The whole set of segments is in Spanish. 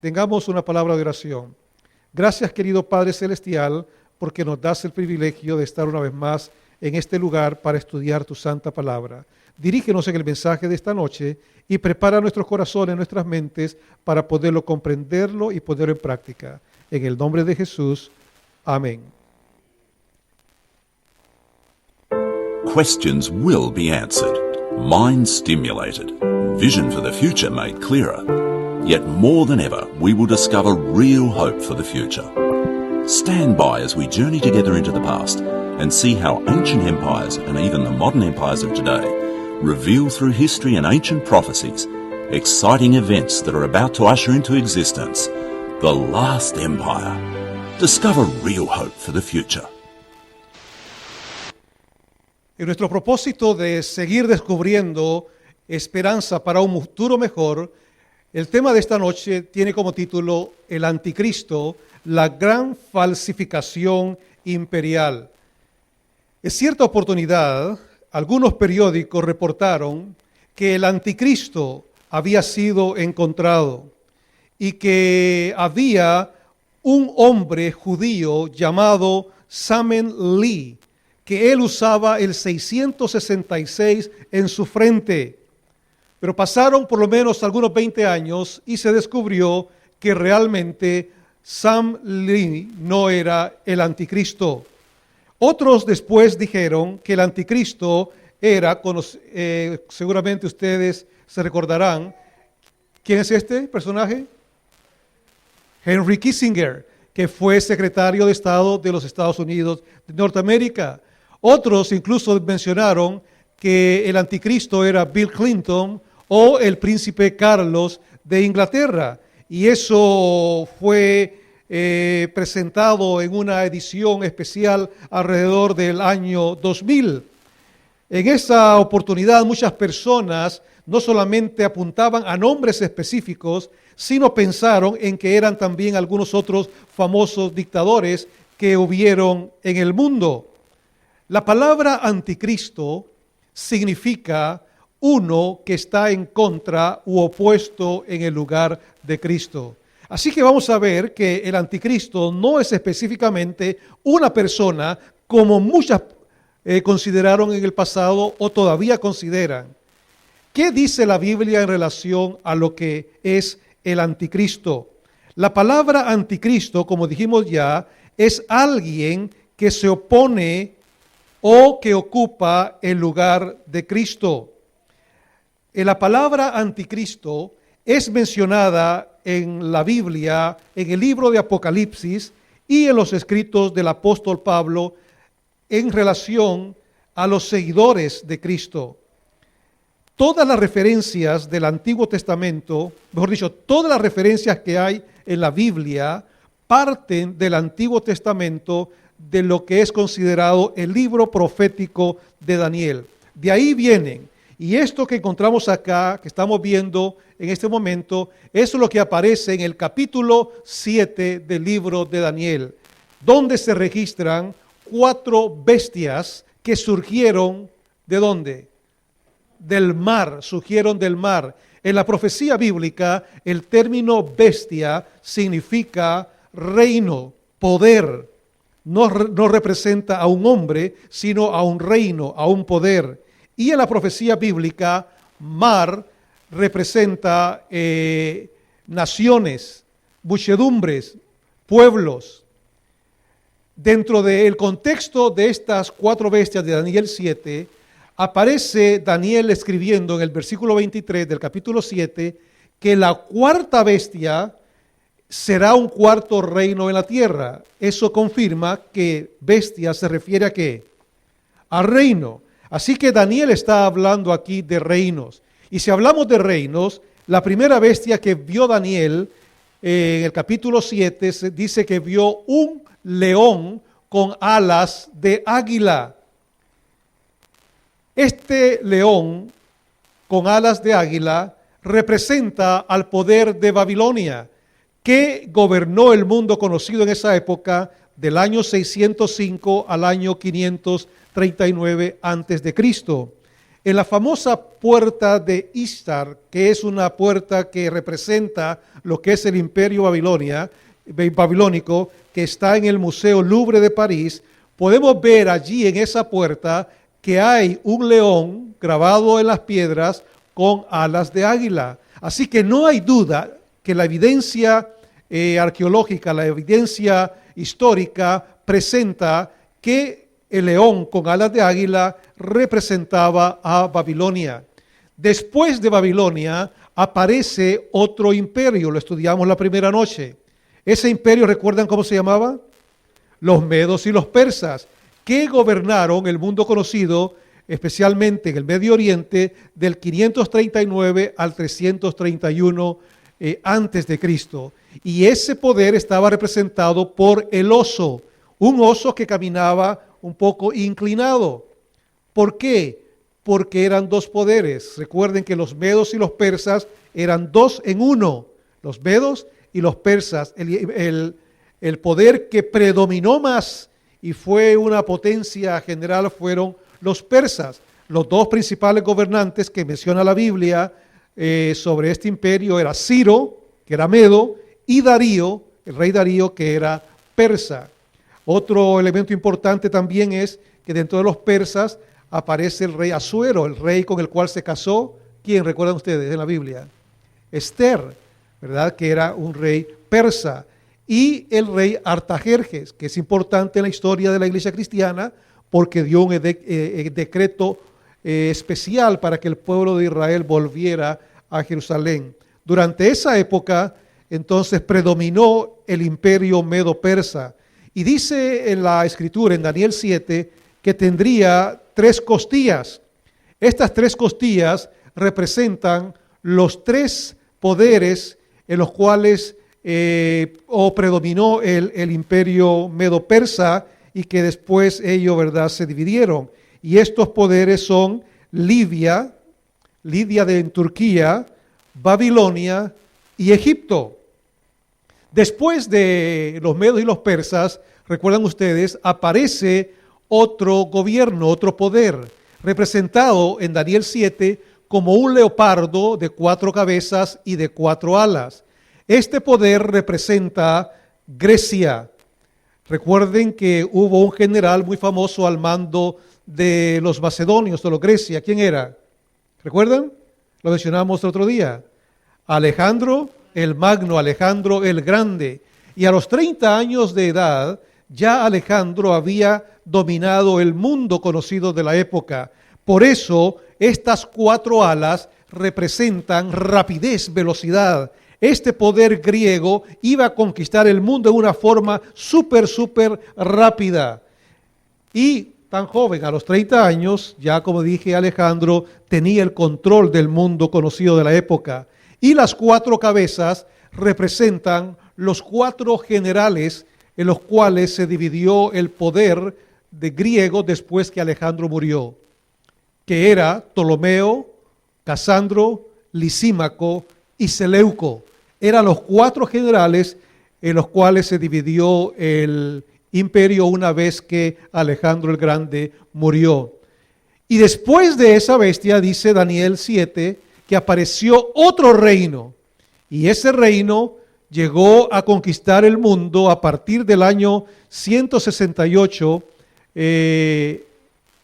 Tengamos una palabra de oración. Gracias, querido Padre Celestial, porque nos das el privilegio de estar una vez más en este lugar para estudiar tu santa palabra. Dirígenos en el mensaje de esta noche y prepara nuestros corazones, nuestras mentes, para poderlo comprenderlo y ponerlo en práctica. En el nombre de Jesús. Amén. Questions will be answered, mind stimulated, vision for the future made clearer. Yet more than ever, we will discover real hope for the future. Stand by as we journey together into the past and see how ancient empires and even the modern empires of today reveal through history and ancient prophecies exciting events that are about to usher into existence the last empire. Discover real hope for the future. En nuestro propósito de seguir descubriendo esperanza para un futuro mejor, el tema de esta noche tiene como título El Anticristo, la gran falsificación imperial. En cierta oportunidad, algunos periódicos reportaron que el Anticristo había sido encontrado y que había un hombre judío llamado Samuel Lee, que él usaba el 666 en su frente. Pero pasaron por lo menos algunos 20 años y se descubrió que realmente Sam Lee no era el anticristo. Otros después dijeron que el anticristo era, seguramente ustedes se recordarán, ¿quién es este personaje? Henry Kissinger, que fue secretario de Estado de los Estados Unidos de Norteamérica. Otros incluso mencionaron que el anticristo era Bill Clinton o el príncipe Carlos de Inglaterra. Y eso fue presentado en una edición especial alrededor del año 2000. En esa oportunidad muchas personas no solamente apuntaban a nombres específicos, sino pensaron en que eran también algunos otros famosos dictadores que hubieron en el mundo. La palabra anticristo significa uno que está en contra u opuesto en el lugar de Cristo. Así que vamos a ver que el anticristo no es específicamente una persona como muchas consideraron en el pasado o todavía consideran. ¿Qué dice la Biblia en relación a lo que es el anticristo? La palabra anticristo, como dijimos ya, es alguien que se opone o que ocupa el lugar de Cristo. La palabra anticristo es mencionada en la Biblia, en el libro de Apocalipsis y en los escritos del apóstol Pablo en relación a los seguidores de Cristo. Todas las referencias del Antiguo Testamento, mejor dicho, todas las referencias que hay en la Biblia parten del Antiguo Testamento, de lo que es considerado el libro profético de Daniel. De ahí vienen. Y esto que encontramos acá, que estamos viendo en este momento, es lo que aparece en el capítulo 7 del libro de Daniel, donde se registran 4 bestias que surgieron, ¿de dónde? Del mar, surgieron del mar. En la profecía bíblica, el término bestia significa reino, poder. No representa a un hombre, sino a un reino, a un poder. Y en la profecía bíblica, mar representa naciones, muchedumbres, pueblos. Dentro del contexto de estas 4 bestias de Daniel 7, aparece Daniel escribiendo en el versículo 23 del capítulo 7 que la 4ª bestia será un 4º reino en la tierra. Eso confirma que bestia se refiere a ¿qué? A reino. Así que Daniel está hablando aquí de reinos. Y si hablamos de reinos, la primera bestia que vio Daniel en el capítulo 7 dice que vio un león con alas de águila. Este león con alas de águila representa al poder de Babilonia, que gobernó el mundo conocido en esa época del año 605 al año 539 antes de Cristo. En la famosa puerta de Ishtar, que es una puerta que representa lo que es el imperio babilónico, que está en el Museo Louvre de París, podemos ver allí en esa puerta que hay un león grabado en las piedras con alas de águila. Así que no hay duda que la evidencia arqueológica, la evidencia histórica presenta que el león con alas de águila representaba a Babilonia. Después de Babilonia aparece otro imperio, lo estudiamos la primera noche. Ese imperio, ¿recuerdan cómo se llamaba? Los medos y los persas, que gobernaron el mundo conocido, especialmente en el Medio Oriente, del 539 al 331 antes de Cristo. Y ese poder estaba representado por el oso, un oso que caminaba un poco inclinado. ¿Por qué? Porque eran dos poderes. Recuerden que los medos y los persas eran dos en uno, los medos y los persas. El poder que predominó más y fue una potencia general fueron los persas. Los dos principales gobernantes que menciona la Biblia sobre este imperio era Ciro, que era medo, y Darío, el rey Darío, que era persa. Otro elemento importante también es que dentro de los persas aparece el rey Asuero, el rey con el cual se casó. ¿Quién recuerdan ustedes en la Biblia? Esther, ¿verdad? Que era un rey persa. Y el rey Artajerjes, que es importante en la historia de la iglesia cristiana porque dio un decreto especial para que el pueblo de Israel volviera a Jerusalén. Durante esa época, entonces, predominó el imperio medo-persa. Y dice en la escritura, en Daniel 7, que tendría 3 costillas. Estas 3 costillas representan los 3 poderes en los cuales predominó el imperio medo-persa y que después ellos, ¿verdad?, se dividieron. Y estos poderes son Lidia en Turquía, Babilonia y Egipto. Después de los medos y los persas, recuerdan ustedes, aparece otro gobierno, otro poder, representado en Daniel 7 como un leopardo de 4 cabezas y de 4 alas. Este poder representa Grecia. Recuerden que hubo un general muy famoso al mando de los macedonios, de los Grecia. ¿Quién era? ¿Recuerdan? Lo mencionamos el otro día. Alejandro el Magno, Alejandro el Grande. Y a los 30 años de edad, ya Alejandro había dominado el mundo conocido de la época. Por eso, estas 4 alas representan rapidez, velocidad. Este poder griego iba a conquistar el mundo de una forma súper rápida. Y tan joven, a los 30 años, ya como dije, Alejandro tenía el control del mundo conocido de la época. Y las 4 cabezas representan los 4 generales en los cuales se dividió el poder de griego después que Alejandro murió, que era Ptolomeo, Casandro, Lisímaco y Seleuco. Eran los 4 generales en los cuales se dividió el imperio una vez que Alejandro el Grande murió. Y después de esa bestia, dice Daniel 7, que apareció otro reino. Y ese reino llegó a conquistar el mundo a partir del año 168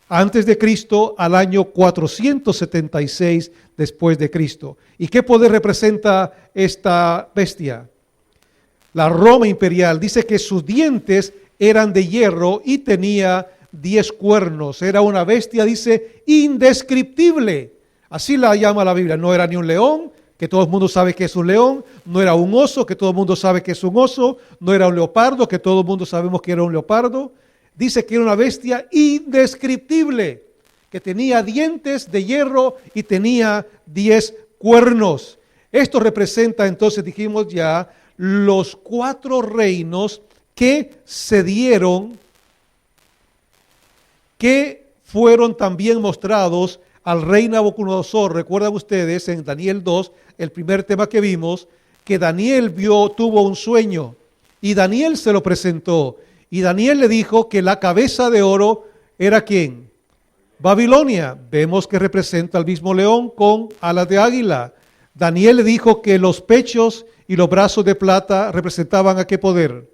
antes de Cristo al año 476 después de Cristo. ¿Y qué poder representa esta bestia? La Roma imperial. Dice que sus dientes eran de hierro y tenía 10 cuernos. Era una bestia, dice, indescriptible. Así la llama la Biblia. No era ni un león, que todo el mundo sabe que es un león. No era un oso, que todo el mundo sabe que es un oso. No era un leopardo, que todo el mundo sabemos que era un leopardo. Dice que era una bestia indescriptible, que tenía dientes de hierro y tenía 10 cuernos. Esto representa, entonces dijimos ya, los 4 reinos que se dieron, que fueron también mostrados al rey Nabucodonosor. Recuerdan ustedes en Daniel 2, el primer tema que vimos, que Daniel tuvo un sueño y Daniel se lo presentó. Y Daniel le dijo que la cabeza de oro era ¿quién? Babilonia, vemos que representa al mismo león con alas de águila. Daniel le dijo que los pechos y los brazos de plata representaban a qué poder.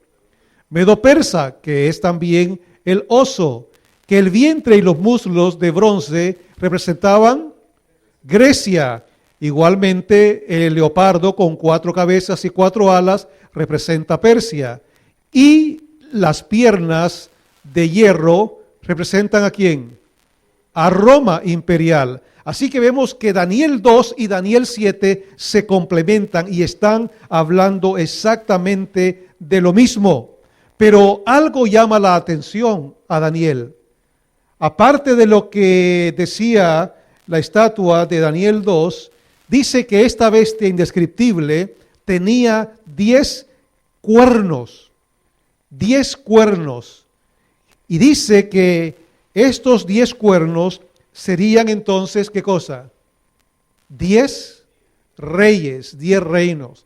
Medo-Persa, que es también el oso, que el vientre y los muslos de bronce representaban Grecia. Igualmente el leopardo con 4 cabezas y 4 alas representa Persia. Y las piernas de hierro representan ¿a quién? A Roma imperial. Así que vemos que Daniel 2 y Daniel 7 se complementan y están hablando exactamente de lo mismo. Pero algo llama la atención a Daniel. Aparte de lo que decía la estatua de Daniel 2, dice que esta bestia indescriptible tenía 10 cuernos. 10 cuernos. Y dice que estos 10 cuernos serían entonces, ¿qué cosa? 10 reyes, 10 reinos.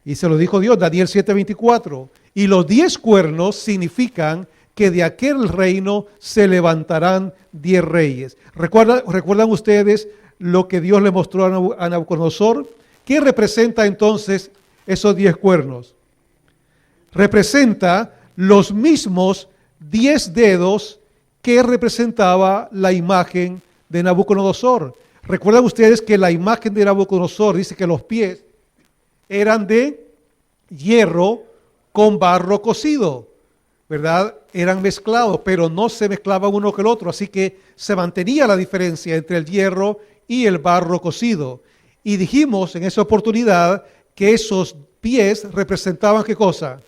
Y se lo dijo Dios, Daniel 7:24. Y los 10 cuernos significan que de aquel reino se levantarán 10 reyes. ¿Recuerdan ustedes lo que Dios le mostró a Nabucodonosor? ¿Qué representa entonces esos 10 cuernos? Representa los mismos 10 dedos que representaba la imagen de Nabucodonosor. Recuerdan ustedes que la imagen de Nabucodonosor dice que los pies eran de hierro con barro cocido, ¿verdad? Eran mezclados, pero no se mezclaban uno con el otro, así que se mantenía la diferencia entre el hierro y el barro cocido. Y dijimos en esa oportunidad que esos pies representaban ¿qué cosa?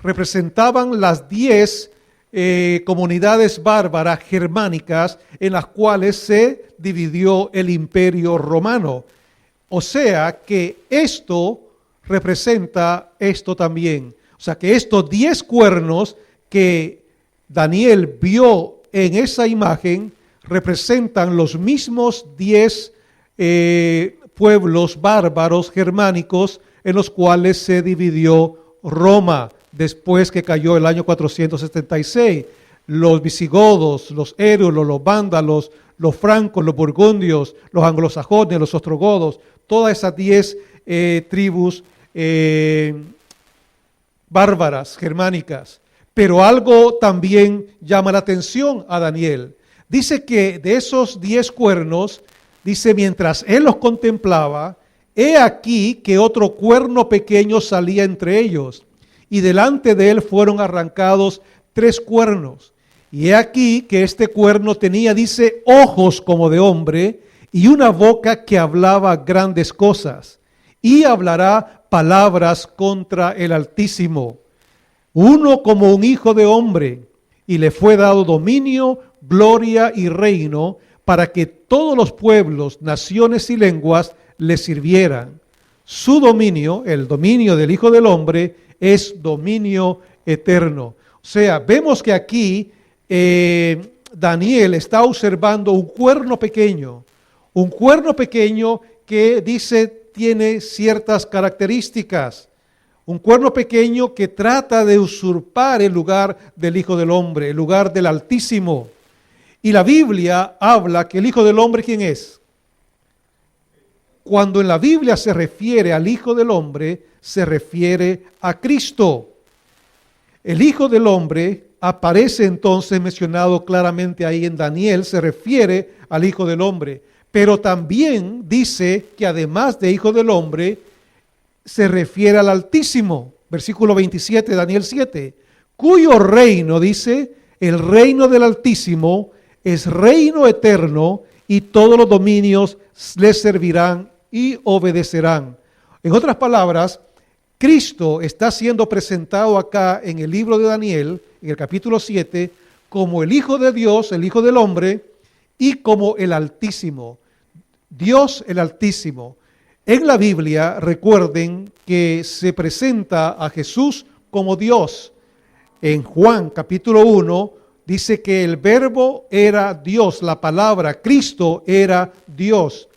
Representaban las 10 comunidades bárbaras germánicas en las cuales se dividió el imperio romano. O sea que esto representa esto también. O sea que estos 10 cuernos que Daniel vio en esa imagen representan los mismos 10 pueblos bárbaros germánicos en los cuales se dividió Roma después que cayó el año 476. Los visigodos, los érulos, los vándalos, los francos, los burgundios, los anglosajones, los ostrogodos, todas esas 10 tribus bárbaras, germánicas. Pero algo también llama la atención a Daniel. Dice que de esos 10 cuernos, dice, mientras él los contemplaba, he aquí que otro cuerno pequeño salía entre ellos, y delante de él fueron arrancados 3 cuernos. Y he aquí que este cuerno tenía, dice, ojos como de hombre, y una boca que hablaba grandes cosas, y hablará palabras contra el Altísimo. Uno como un hijo de hombre, y le fue dado dominio, gloria y reino, para que todos los pueblos, naciones y lenguas le sirvieran. Su dominio, el dominio del Hijo del Hombre, es dominio eterno. O sea, vemos que aquí Daniel está observando un cuerno pequeño que dice tiene ciertas características. Un cuerno pequeño que trata de usurpar el lugar del Hijo del Hombre, el lugar del Altísimo. Y la Biblia habla que el Hijo del Hombre, ¿quién es? Cuando en la Biblia se refiere al Hijo del Hombre, se refiere a Cristo. El Hijo del Hombre aparece entonces mencionado claramente ahí en Daniel, se refiere al Hijo del Hombre. Pero también dice que además de Hijo del Hombre, se refiere al Altísimo. Versículo 27 de Daniel 7, cuyo reino, dice, el reino del Altísimo es reino eterno y todos los dominios le servirán y obedecerán. En otras palabras, Cristo está siendo presentado acá en el libro de Daniel, en el capítulo 7, como el Hijo de Dios, el Hijo del Hombre, y como el Altísimo. Dios el Altísimo. En la Biblia, recuerden que se presenta a Jesús como Dios. En Juan capítulo 1 dice que el Verbo era Dios, la palabra, Cristo era Dios.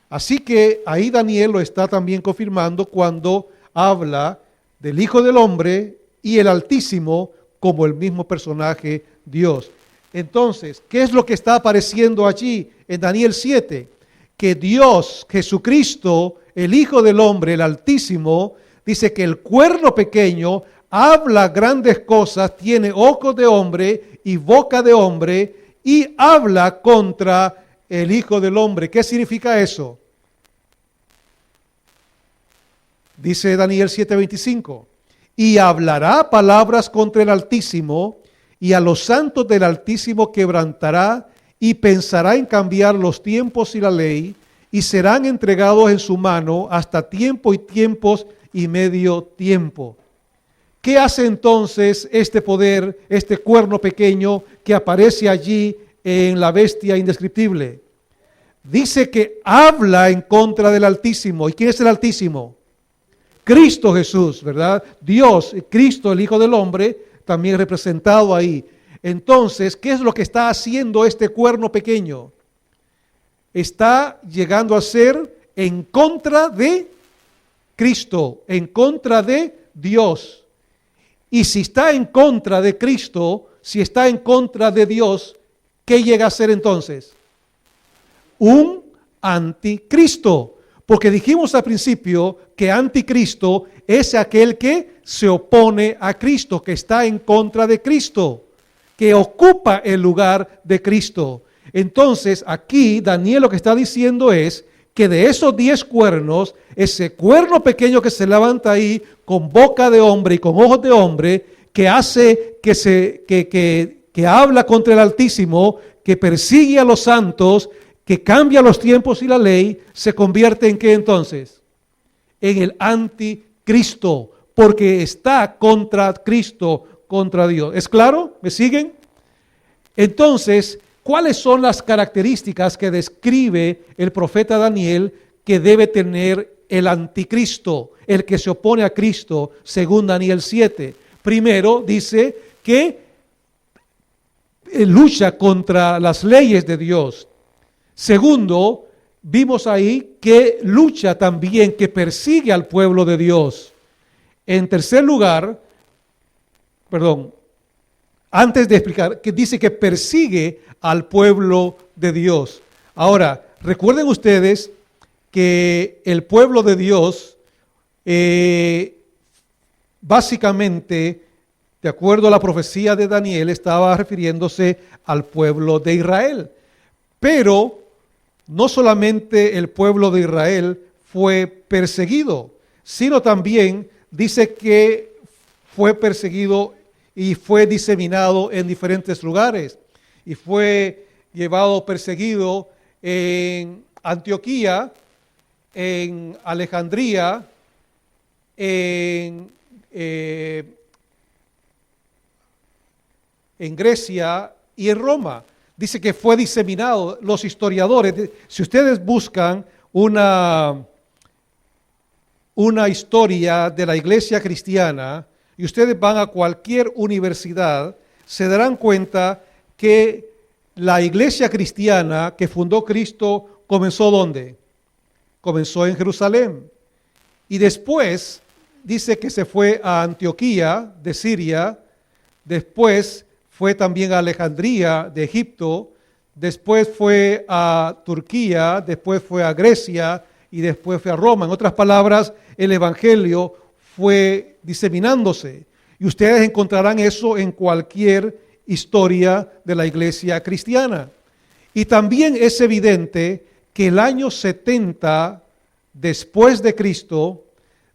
Así que ahí Daniel lo está también confirmando cuando habla del Hijo del Hombre y el Altísimo como el mismo personaje Dios. Entonces, ¿qué es lo que está apareciendo allí en Daniel 7? Que Dios, Jesucristo, el Hijo del Hombre, el Altísimo, dice que el cuerno pequeño habla grandes cosas, tiene ojos de hombre y boca de hombre, y habla contra el Hijo del Hombre. ¿Qué significa eso? Dice Daniel 7:25, y hablará palabras contra el Altísimo, y a los santos del Altísimo quebrantará, y pensará en cambiar los tiempos y la ley, y serán entregados en su mano hasta tiempo y tiempos y medio tiempo. ¿Qué hace entonces este poder, este cuerno pequeño que aparece allí en la bestia indescriptible? Dice que habla en contra del Altísimo. ¿Y quién es el Altísimo? Cristo Jesús, ¿verdad? Dios, Cristo, el Hijo del Hombre, también representado ahí. Entonces, ¿qué es lo que está haciendo este cuerno pequeño? Está llegando a ser en contra de Cristo, en contra de Dios. Y si está en contra de Cristo, si está en contra de Dios, ¿qué llega a ser entonces? Un anticristo. Porque dijimos al principio que anticristo es aquel que se opone a Cristo, que está en contra de Cristo, que ocupa el lugar de Cristo. Entonces, aquí Daniel lo que está diciendo es que de esos 10 cuernos, ese cuerno pequeño que se levanta ahí con boca de hombre y con ojos de hombre, que hace que habla contra el Altísimo, que persigue a los santos, que cambia los tiempos y la ley, se convierte en ¿qué entonces? En el anticristo, porque está contra Cristo, contra Dios. ¿Es claro? ¿Me siguen? Entonces, ¿cuáles son las características que describe el profeta Daniel que debe tener el anticristo, el que se opone a Cristo, según Daniel 7? Primero, dice que lucha contra las leyes de Dios. Segundo, vimos ahí que lucha también, que persigue al pueblo de Dios. En tercer lugar, antes de explicar, que dice que persigue al pueblo de Dios. Ahora, recuerden ustedes que el pueblo de Dios, básicamente, de acuerdo a la profecía de Daniel, estaba refiriéndose al pueblo de Israel. Pero no solamente el pueblo de Israel fue perseguido, sino también dice que fue perseguido y fue diseminado en diferentes lugares. Y fue llevado perseguido en Antioquía, en Alejandría, en Grecia y en Roma. Dice que fue diseminado. Los historiadores, si ustedes buscan una historia de la iglesia cristiana y ustedes van a cualquier universidad, se darán cuenta que la iglesia cristiana que fundó Cristo comenzó ¿dónde? Comenzó en Jerusalén. Y después dice que se fue a Antioquía de Siria, después fue también a Alejandría de Egipto, después fue a Turquía, después fue a Grecia y después fue a Roma. En otras palabras, el evangelio fue diseminándose. Y ustedes encontrarán eso en cualquier historia de la iglesia cristiana. Y también es evidente que el año 70 después de Cristo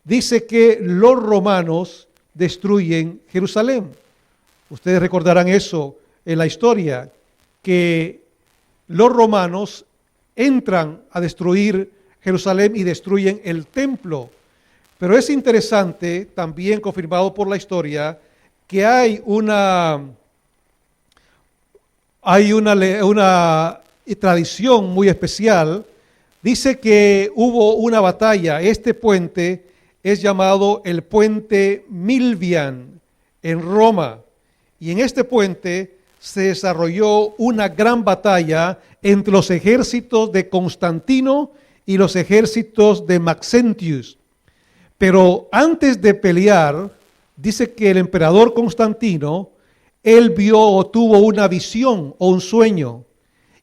dice que los romanos destruyen Jerusalén. Ustedes recordarán eso en la historia, que los romanos entran a destruir Jerusalén y destruyen el templo. Pero es interesante, también confirmado por la historia, que hay una tradición muy especial. Dice que hubo una batalla. Este puente es llamado el puente Milvian en Roma. Y en este puente se desarrolló una gran batalla entre los ejércitos de Constantino y los ejércitos de Maxentius. Pero antes de pelear, dice que el emperador Constantino él vio o tuvo una visión o un sueño.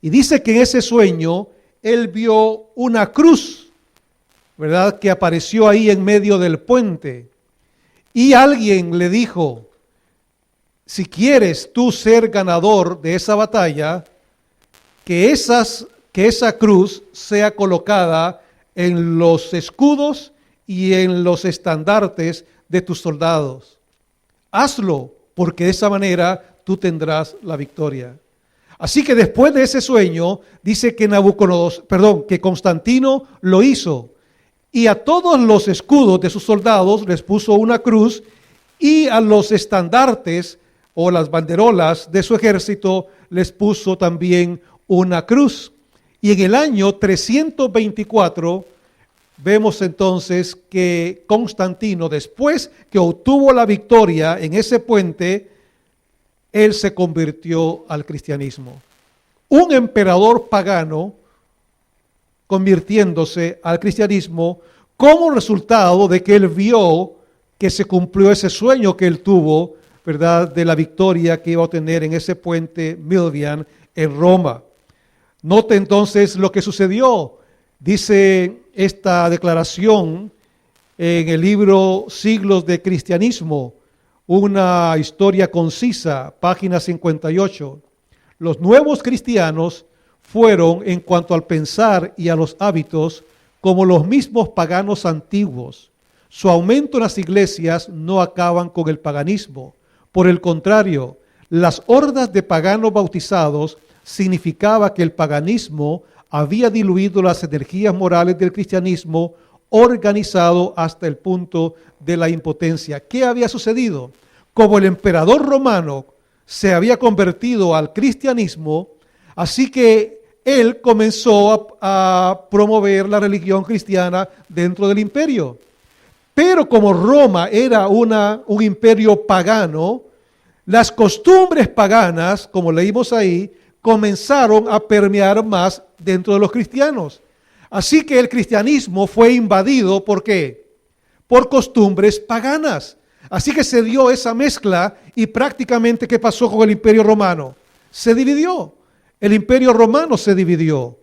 Y dice que en ese sueño él vio una cruz, ¿verdad?, que apareció ahí en medio del puente. Y alguien le dijo, si quieres tú ser ganador de esa batalla, que esa cruz sea colocada en los escudos y en los estandartes de tus soldados. Hazlo, porque de esa manera tú tendrás la victoria. Así que después de ese sueño, dice que que Constantino lo hizo. Y a todos los escudos de sus soldados les puso una cruz, y a los estandartes o las banderolas de su ejército les puso también una cruz. Y en el año 324 vemos entonces que Constantino, después que obtuvo la victoria en ese puente, él se convirtió al cristianismo. Un emperador pagano convirtiéndose al cristianismo como resultado de que él vio que se cumplió ese sueño que él tuvo, ¿verdad?, de la victoria que iba a tener en ese puente Milvian en Roma. Note entonces lo que sucedió. Dice esta declaración en el libro Siglos de Cristianismo, una historia concisa, página 58. Los nuevos cristianos fueron, en cuanto al pensar y a los hábitos, como los mismos paganos antiguos. Su aumento en las iglesias no acaban con el paganismo. Por el contrario, las hordas de paganos bautizados significaba que el paganismo había diluido las energías morales del cristianismo organizado hasta el punto de la impotencia. ¿Qué había sucedido? Como el emperador romano se había convertido al cristianismo, así que él comenzó a promover la religión cristiana dentro del imperio. Pero como Roma era un imperio pagano, las costumbres paganas, como leímos ahí, comenzaron a permear más dentro de los cristianos. Así que el cristianismo fue invadido, ¿por qué? Por costumbres paganas. Así que se dio esa mezcla y prácticamente, ¿qué pasó con el imperio romano? Se dividió. El imperio romano se dividió.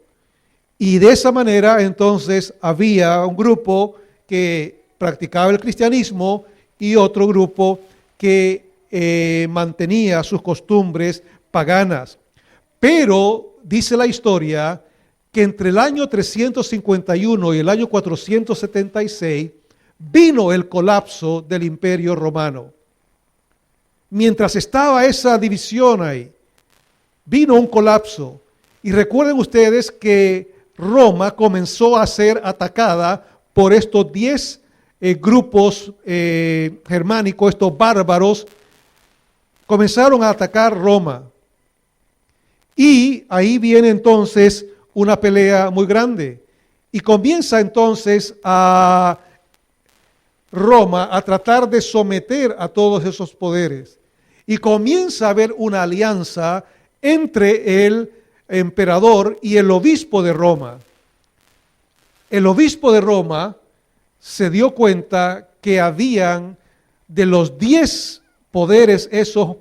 Y de esa manera entonces había un grupo que practicaba el cristianismo y otro grupo que mantenía sus costumbres paganas. Pero dice la historia que entre el año 351 y el año 476 vino el colapso del imperio romano. Mientras estaba esa división ahí, vino un colapso. Y recuerden ustedes que Roma comenzó a ser atacada por estos 10 grupos germánicos, estos bárbaros, comenzaron a atacar Roma. Y ahí viene entonces una pelea muy grande. Y comienza entonces a Roma a tratar de someter a todos esos poderes. Y comienza a haber una alianza entre el emperador y el obispo de Roma. El obispo de Roma se dio cuenta que habían de los 10 poderes esos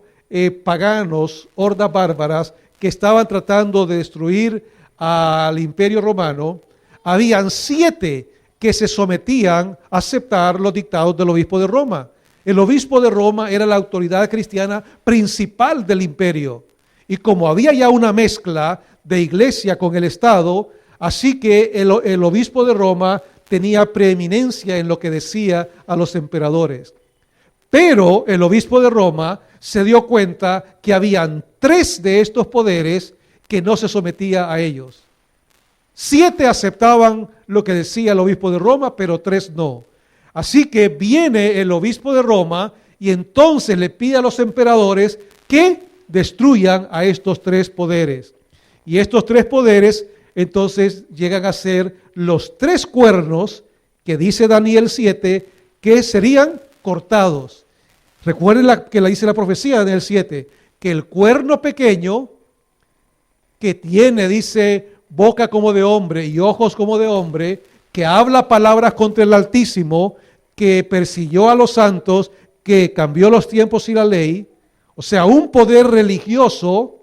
paganos, hordas bárbaras, que estaban tratando de destruir al imperio romano, habían 7 que se sometían a aceptar los dictados del obispo de Roma. El obispo de Roma era la autoridad cristiana principal del imperio. Y como había ya una mezcla de iglesia con el Estado, así que el obispo de Roma tenía preeminencia en lo que decía a los emperadores. Pero el obispo de Roma se dio cuenta que habían 3 de estos poderes que no se sometía a ellos. 7 aceptaban lo que decía el obispo de Roma, pero 3 no. Así que viene el obispo de Roma y entonces le pide a los emperadores que destruyan a estos 3 poderes. Y estos 3 poderes entonces llegan a ser los 3 cuernos que dice Daniel 7, que serían cortados. Recuerden que la dice la profecía de Daniel 7, que el cuerno pequeño que tiene, dice, boca como de hombre y ojos como de hombre, que habla palabras contra el Altísimo, que persiguió a los santos, que cambió los tiempos y la ley, O sea, un poder religioso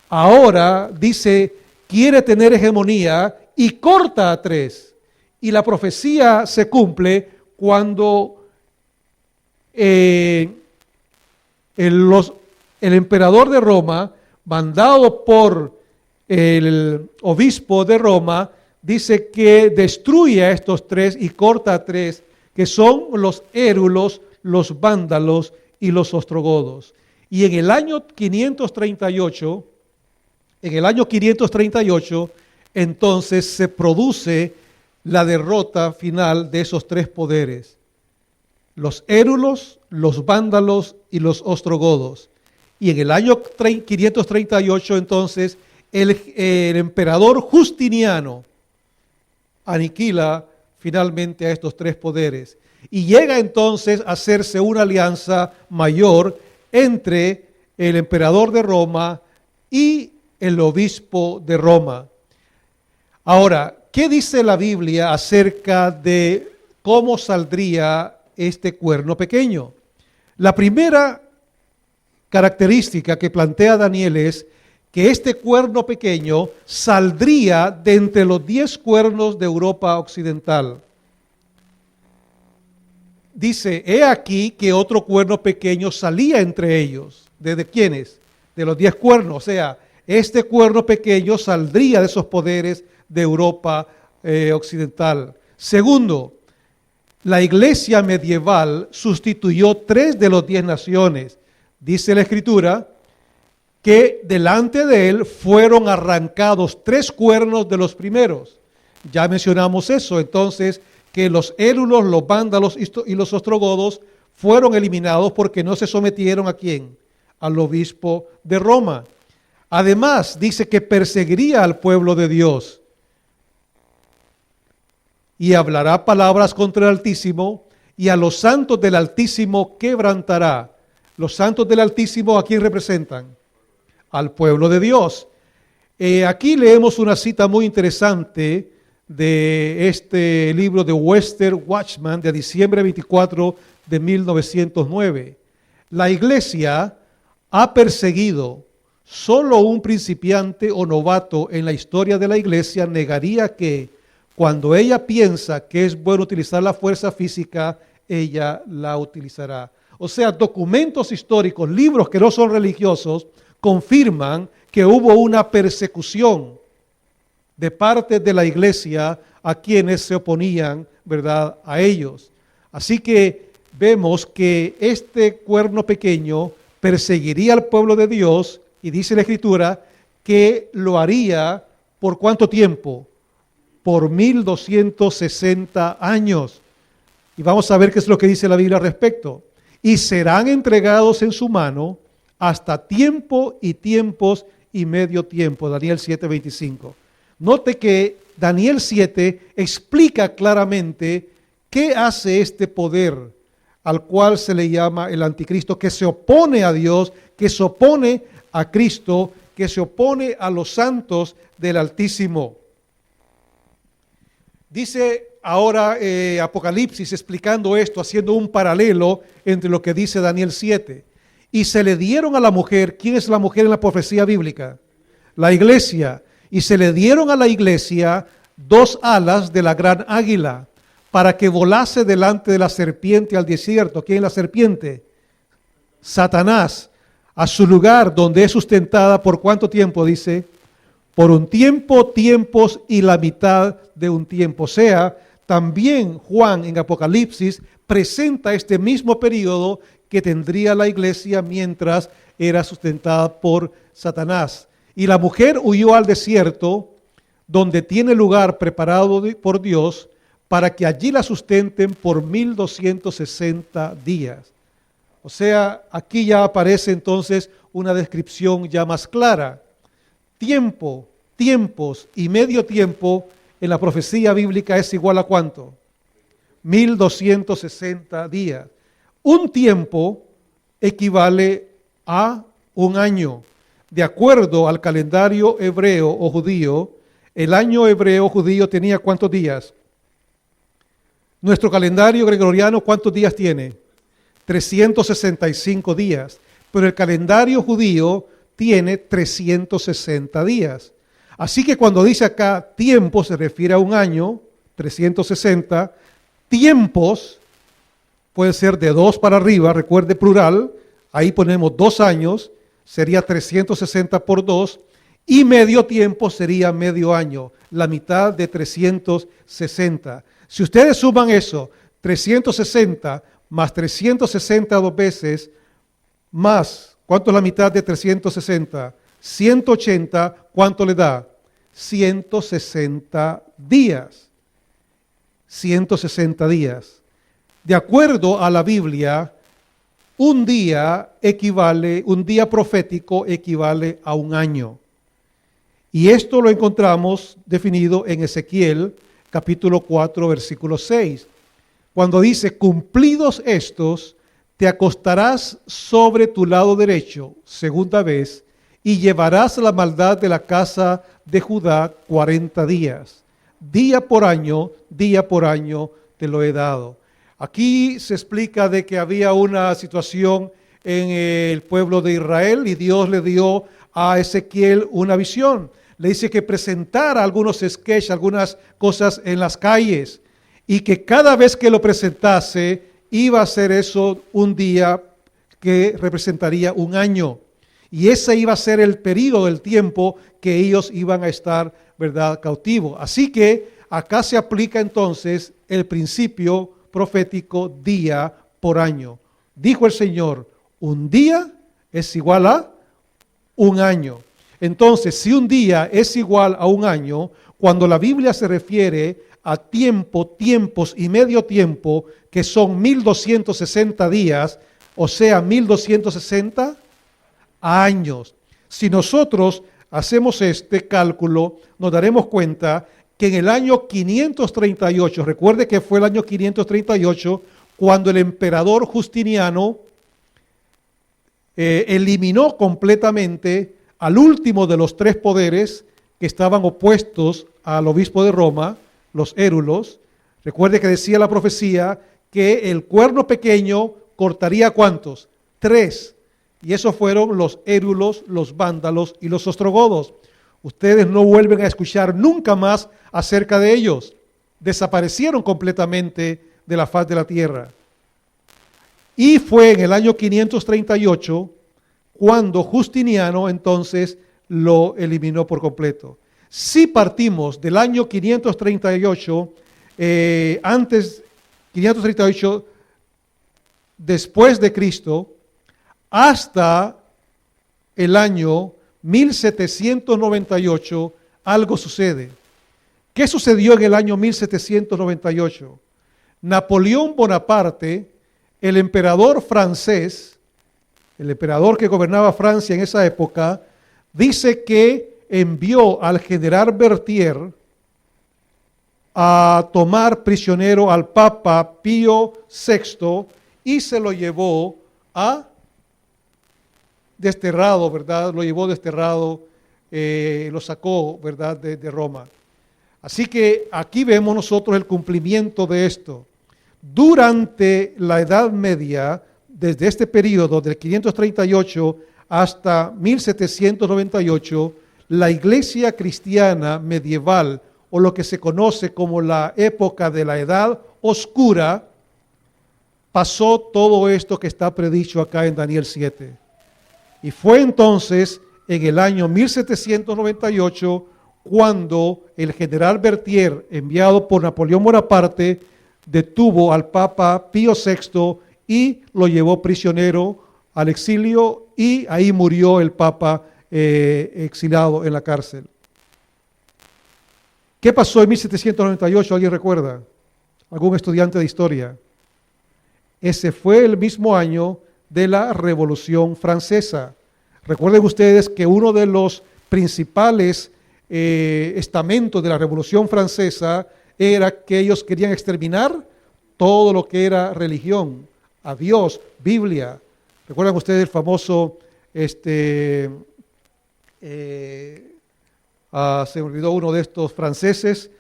ahora dice, quiere tener hegemonía y corta a 3. Y la profecía se cumple cuando el emperador de Roma, mandado por el obispo de Roma, dice que destruye a estos 3 y corta a 3, que son los érulos, los vándalos y los ostrogodos. Y en el año 538, entonces se produce la derrota final de esos 3 poderes: los érulos, los vándalos y los ostrogodos. Y en el año 538 entonces el emperador Justiniano aniquila finalmente a estos 3 poderes. Y llega entonces a hacerse una alianza mayor entre el emperador de Roma y el obispo de Roma. Ahora, ¿qué dice la Biblia acerca de cómo saldría este cuerno pequeño? La primera característica que plantea Daniel es que este cuerno pequeño saldría de entre los 10 cuernos de Europa occidental. Dice, he aquí que otro cuerno pequeño salía entre ellos. ¿De quiénes? De los 10 cuernos. O sea, este cuerno pequeño saldría de esos poderes de Europa occidental. Segundo, la iglesia medieval sustituyó 3 de los 10 naciones. Dice la Escritura que delante de él fueron arrancados 3 cuernos de los primeros. Ya mencionamos eso, entonces, que los érulos, los vándalos y los ostrogodos fueron eliminados porque no se sometieron ¿a quién? Al obispo de Roma. Además, dice que perseguiría al pueblo de Dios y hablará palabras contra el Altísimo, y a los santos del Altísimo quebrantará. Los santos del Altísimo, ¿a quién representan? Al pueblo de Dios. Aquí leemos una cita muy interesante de este libro de Western Watchman de diciembre 24 de 1909. La iglesia ha perseguido. Solo un principiante o novato en la historia de la iglesia negaría que cuando ella piensa que es bueno utilizar la fuerza física, ella la utilizará. O sea, documentos históricos, libros que no son religiosos, confirman que hubo una persecución de parte de la iglesia a quienes se oponían, ¿verdad?, a ellos. Así que vemos que este cuerno pequeño perseguiría al pueblo de Dios, y dice la Escritura que lo haría ¿por cuánto tiempo? Por 1260 años. Y vamos a ver qué es lo que dice la Biblia al respecto. Y serán entregados en su mano hasta tiempo y tiempos y medio tiempo. Daniel 7:25. Note que Daniel 7 explica claramente qué hace este poder al cual se le llama el anticristo, que se opone a Dios, que se opone a Cristo, que se opone a los santos del Altísimo. Dice ahora Apocalipsis explicando esto, haciendo un paralelo entre lo que dice Daniel 7. Y se le dieron a la mujer, ¿quién es la mujer en la profecía bíblica? La iglesia. Y se le dieron a la iglesia 2 alas de la gran águila para que volase delante de la serpiente al desierto. ¿Quién es la serpiente? Satanás. A su lugar donde es sustentada, ¿por cuánto tiempo? Dice, por un tiempo, tiempos y la mitad de un tiempo. O sea, también Juan en Apocalipsis presenta este mismo periodo que tendría la iglesia mientras era sustentada por Satanás. Y la mujer huyó al desierto, donde tiene lugar preparado por Dios, para que allí la sustenten por 1260 días. O sea, aquí ya aparece entonces una descripción ya más clara. Tiempo, tiempos y medio tiempo en la profecía bíblica es igual a ¿cuánto? 1260 días. Un tiempo equivale a un año. De acuerdo al calendario hebreo o judío, el año hebreo judío tenía ¿cuántos días? Nuestro calendario gregoriano, ¿cuántos días tiene? 365 días. pero el calendario judío tiene 360 días. Así que cuando dice acá tiempo se refiere a un año, 360, tiempos puede ser de 2 para arriba, recuerde plural, ahí ponemos 2 años, sería 360 por 2, y medio tiempo sería medio año, la mitad de 360. Si ustedes suman eso, 360 más 360 dos veces, más, ¿cuánto es la mitad de 360? 180, ¿cuánto le da? 160 días. 160 días. De acuerdo a la Biblia, un día profético equivale a un año. Y esto lo encontramos definido en Ezequiel, capítulo 4, versículo 6. Cuando dice, cumplidos estos, te acostarás sobre tu lado derecho, segunda vez, y llevarás la maldad de la casa de Judá 40 días. Día por año te lo he dado. Aquí se explica de que había una situación en el pueblo de Israel y Dios le dio a Ezequiel una visión. Le dice que presentara algunos sketches, algunas cosas en las calles y que cada vez que lo presentase iba a ser eso un día que representaría un año. Y ese iba a ser el periodo del tiempo que ellos iban a estar, ¿verdad?, cautivos. Así que acá se aplica entonces el principio profético día por año. Dijo el Señor, un día es igual a un año. Entonces, si un día es igual a un año, cuando la Biblia se refiere a tiempo, tiempos y medio tiempo, que son 1260 días, o sea, 1260 años. Si nosotros hacemos este cálculo, nos daremos cuenta que en el año 538, recuerde que fue el año 538, cuando el emperador Justiniano eliminó completamente al último de los 3 poderes que estaban opuestos al obispo de Roma, los érulos. Recuerde que decía la profecía que el cuerno pequeño cortaría ¿cuántos? 3. Y esos fueron los érulos, los vándalos y los ostrogodos. Ustedes no vuelven a escuchar nunca más acerca de ellos. Desaparecieron completamente de la faz de la tierra. Y fue en el año 538 cuando Justiniano entonces lo eliminó por completo. Si partimos del año 538, 538 después de Cristo, hasta el año 1798, algo sucede. ¿Qué sucedió en el año 1798? Napoleón Bonaparte, el emperador francés, el emperador que gobernaba Francia en esa época, dice que envió al general Berthier a tomar prisionero al Papa Pío VI y se lo llevó a desterrado, ¿verdad? Lo llevó desterrado, lo sacó, ¿verdad?, de Roma. Así que aquí vemos nosotros el cumplimiento de esto. Durante la Edad Media, desde este periodo del 538 hasta 1798, la iglesia cristiana medieval, o lo que se conoce como la época de la Edad Oscura, pasó todo esto que está predicho acá en Daniel 7. Y fue entonces en el año 1798 cuando el general Berthier, enviado por Napoleón Bonaparte, detuvo al Papa Pío VI y lo llevó prisionero al exilio y ahí murió el Papa exilado en la cárcel. ¿Qué pasó en 1798? ¿Alguien recuerda? ¿Algún estudiante de historia? Ese fue el mismo año de la Revolución Francesa. Recuerden ustedes que uno de los principales estamentos de la Revolución Francesa era que ellos querían exterminar todo lo que era religión, a Dios, Biblia. ¿Recuerdan ustedes el famoso, se me olvidó uno de estos franceses,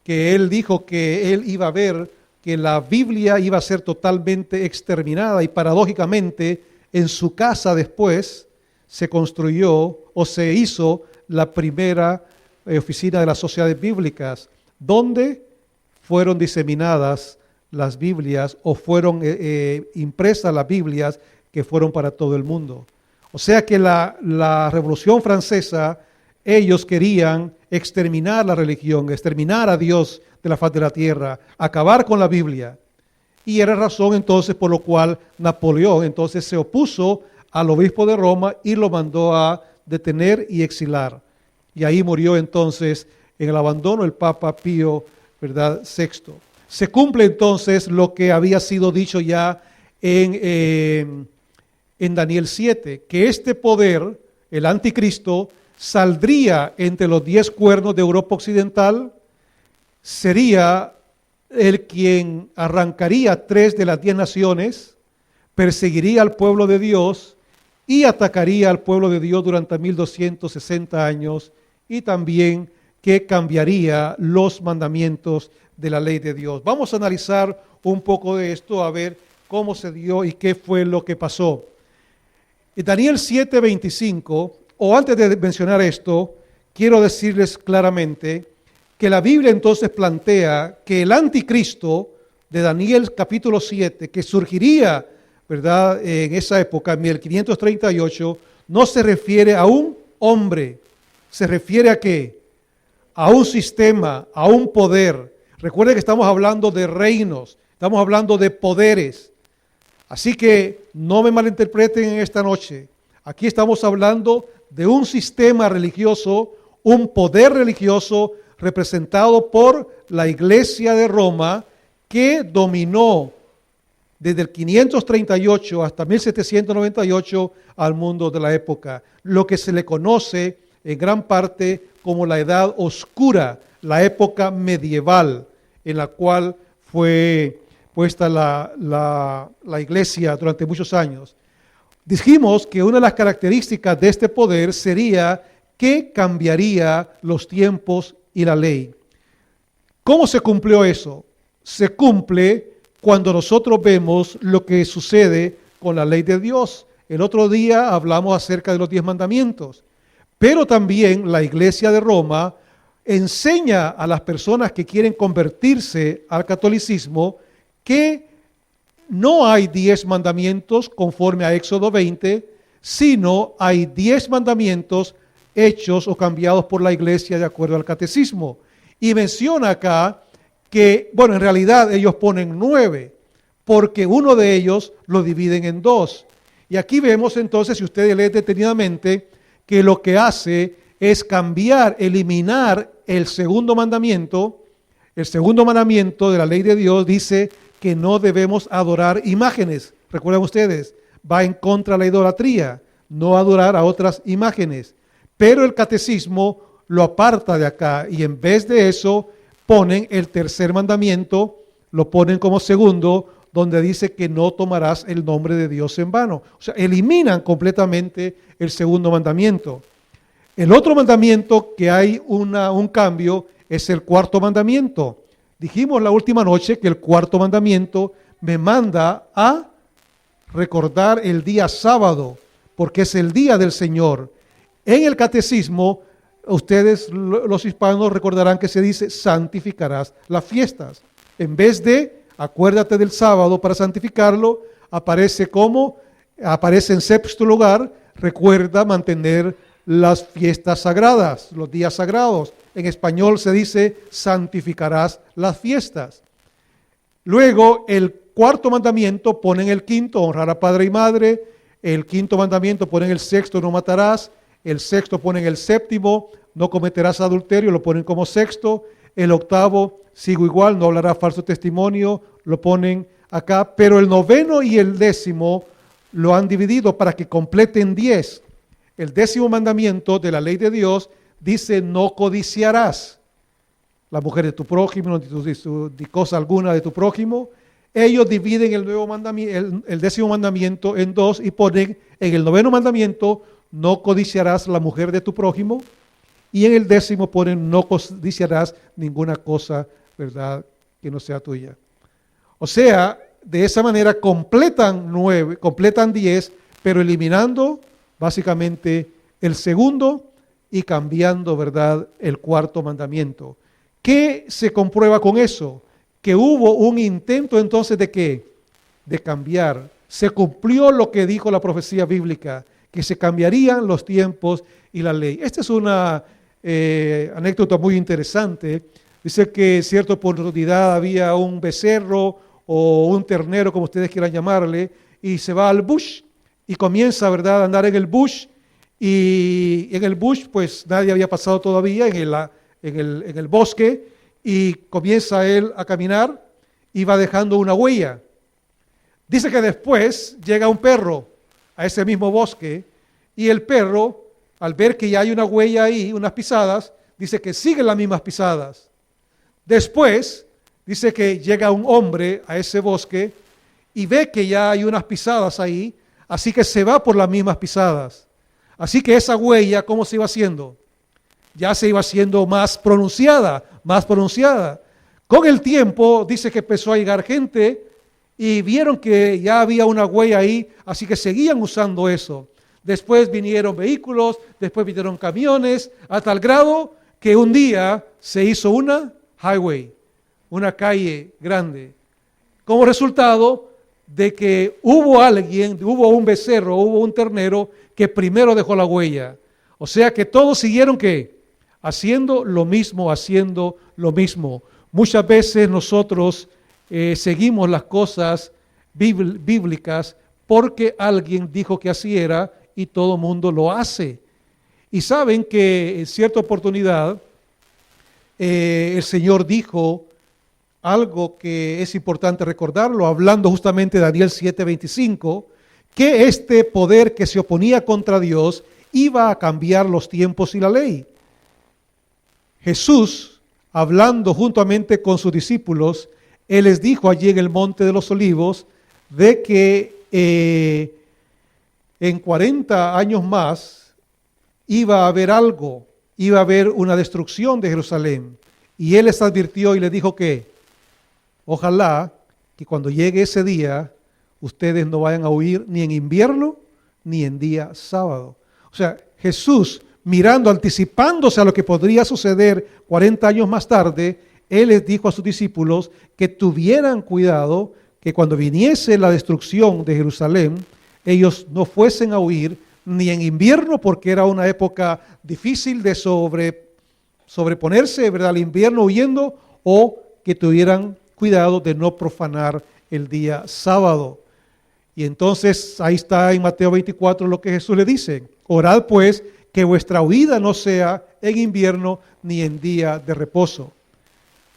que él dijo que él iba a ver que la Biblia iba a ser totalmente exterminada y paradójicamente En su casa después se construyó o se hizo la primera oficina de las sociedades bíblicas, donde fueron diseminadas las Biblias o fueron impresas las Biblias que fueron para todo el mundo. O sea que la Revolución Francesa, ellos querían exterminar la religión, exterminar a Dios de la faz de la tierra, acabar con la Biblia. Y era razón entonces por lo cual Napoleón entonces se opuso al obispo de Roma y lo mandó a detener y exilar. Y ahí murió entonces en el abandono el Papa Pío, ¿verdad?, VI. Se cumple entonces lo que había sido dicho ya en Daniel 7, que este poder, el anticristo, saldría entre los 10 cuernos de Europa Occidental, sería el quien arrancaría 3 de las 10 naciones, perseguiría al pueblo de Dios y atacaría al pueblo de Dios durante 1260 años, y también que cambiaría los mandamientos de la ley de Dios. Vamos a analizar un poco de esto, a ver cómo se dio y qué fue lo que pasó. En Daniel 7:25, o antes de mencionar esto, quiero decirles claramente que la Biblia entonces plantea que el anticristo de Daniel capítulo 7, que surgiría, ¿verdad?, en esa época, en 1538, no se refiere a un hombre, se refiere a ¿qué? A un sistema, a un poder. Recuerden que estamos hablando de reinos, estamos hablando de poderes. Así que no me malinterpreten en esta noche. Aquí estamos hablando de un sistema religioso, un poder religioso representado por la Iglesia de Roma, que dominó desde el 538 hasta 1798 al mundo de la época, lo que se le conoce en gran parte como la Edad Oscura, la época medieval, en la cual fue puesta la iglesia durante muchos años. Dijimos que una de las características de este poder sería que cambiaría los tiempos y la ley. ¿Cómo se cumplió eso? Se cumple cuando nosotros vemos lo que sucede con la ley de Dios. El otro día hablamos acerca de los 10 mandamientos, pero también la Iglesia de Roma enseña a las personas que quieren convertirse al catolicismo que no hay 10 mandamientos conforme a Éxodo 20, sino hay 10 mandamientos hechos o cambiados por la Iglesia de acuerdo al catecismo. Y menciona acá que, bueno, en realidad ellos ponen 9, porque uno de ellos lo dividen en 2. Y aquí vemos entonces, si ustedes leen detenidamente, que lo que hace es cambiar, eliminar el segundo mandamiento. El segundo mandamiento de la ley de Dios dice que no debemos adorar imágenes. Recuerden ustedes, va en contra de la idolatría, no adorar a otras imágenes. Pero el catecismo lo aparta de acá y en vez de eso ponen el tercer mandamiento, lo ponen como segundo, donde dice que no tomarás el nombre de Dios en vano. O sea, eliminan completamente el segundo mandamiento. El otro mandamiento que hay un cambio es el cuarto mandamiento. Dijimos la última noche que el cuarto mandamiento me manda a recordar el día sábado, porque es el día del Señor. En el catecismo, ustedes los hispanos recordarán que se dice santificarás las fiestas. En vez de acuérdate del sábado para santificarlo, aparece en sexto lugar, recuerda mantener las fiestas sagradas, los días sagrados. En español se dice santificarás las fiestas. Luego el cuarto mandamiento pone en el quinto, honrar a padre y madre. El quinto mandamiento pone en el sexto, no matarás. El sexto pone en el séptimo, no cometerás adulterio, lo ponen como sexto. El octavo, sigo igual, no hablará falso testimonio, lo ponen acá. Pero el noveno y el décimo lo han dividido para que completen 10. El décimo mandamiento de la ley de Dios dice no codiciarás la mujer de tu prójimo, no di cosa alguna de tu prójimo. Ellos dividen el nuevo mandamiento, el décimo mandamiento en 2 y ponen en el noveno mandamiento no codiciarás la mujer de tu prójimo, y en el décimo ponen no codiciarás ninguna cosa, ¿verdad?, que no sea tuya. O sea, de esa manera completan 10, pero eliminando básicamente el segundo y cambiando, ¿verdad?, el cuarto mandamiento. ¿Qué se comprueba con eso? Que hubo un intento entonces de ¿qué? De cambiar. Se cumplió lo que dijo la profecía bíblica, que se cambiarían los tiempos y la ley. Esta es una anécdota muy interesante. Dice que en cierta oportunidad había un becerro o un ternero, como ustedes quieran llamarle, y se va al bush y comienza, ¿verdad?, a andar en el bush, y en el bush pues nadie había pasado todavía en el bosque, y comienza él a caminar y va dejando una huella. Dice que después llega un perro a ese mismo bosque, y el perro, al ver que ya hay una huella ahí, unas pisadas, dice que siguen las mismas pisadas. Después dice que llega un hombre a ese bosque y ve que ya hay unas pisadas ahí, así que se va por las mismas pisadas. Así que esa huella, ¿cómo se iba haciendo? Ya se iba haciendo más pronunciada, más pronunciada. Con el tiempo dice que empezó a llegar gente y vieron que ya había una huella ahí, así que seguían usando eso. Después vinieron vehículos, después vinieron camiones, a tal grado que un día se hizo una highway, una calle grande, como resultado de que hubo alguien, hubo un becerro, hubo un ternero que primero dejó la huella. O sea que todos siguieron ¿qué? Haciendo lo mismo, haciendo lo mismo. Muchas veces nosotros seguimos las cosas bíblicas porque alguien dijo que así era y todo el mundo lo hace. Y saben que en cierta oportunidad el Señor dijo algo que es importante recordarlo, hablando justamente de Daniel 7:25, que este poder que se oponía contra Dios iba a cambiar los tiempos y la ley. Jesús, hablando juntamente con sus discípulos, Él les dijo allí en el Monte de los Olivos de que en 40 años más iba a haber algo, iba a haber una destrucción de Jerusalén. Y Él les advirtió y les dijo que ojalá que cuando llegue ese día ustedes no vayan a huir ni en invierno ni en día sábado. O sea, Jesús, mirando, anticipándose a lo que podría suceder 40 años más tarde, Él les dijo a sus discípulos que tuvieran cuidado, que cuando viniese la destrucción de Jerusalén, ellos no fuesen a huir ni en invierno, porque era una época difícil de sobreponerse, ¿verdad?, al invierno huyendo, o que tuvieran cuidado de no profanar el día sábado. Y entonces ahí está en Mateo 24 lo que Jesús le dice: orad pues que vuestra huida no sea en invierno ni en día de reposo.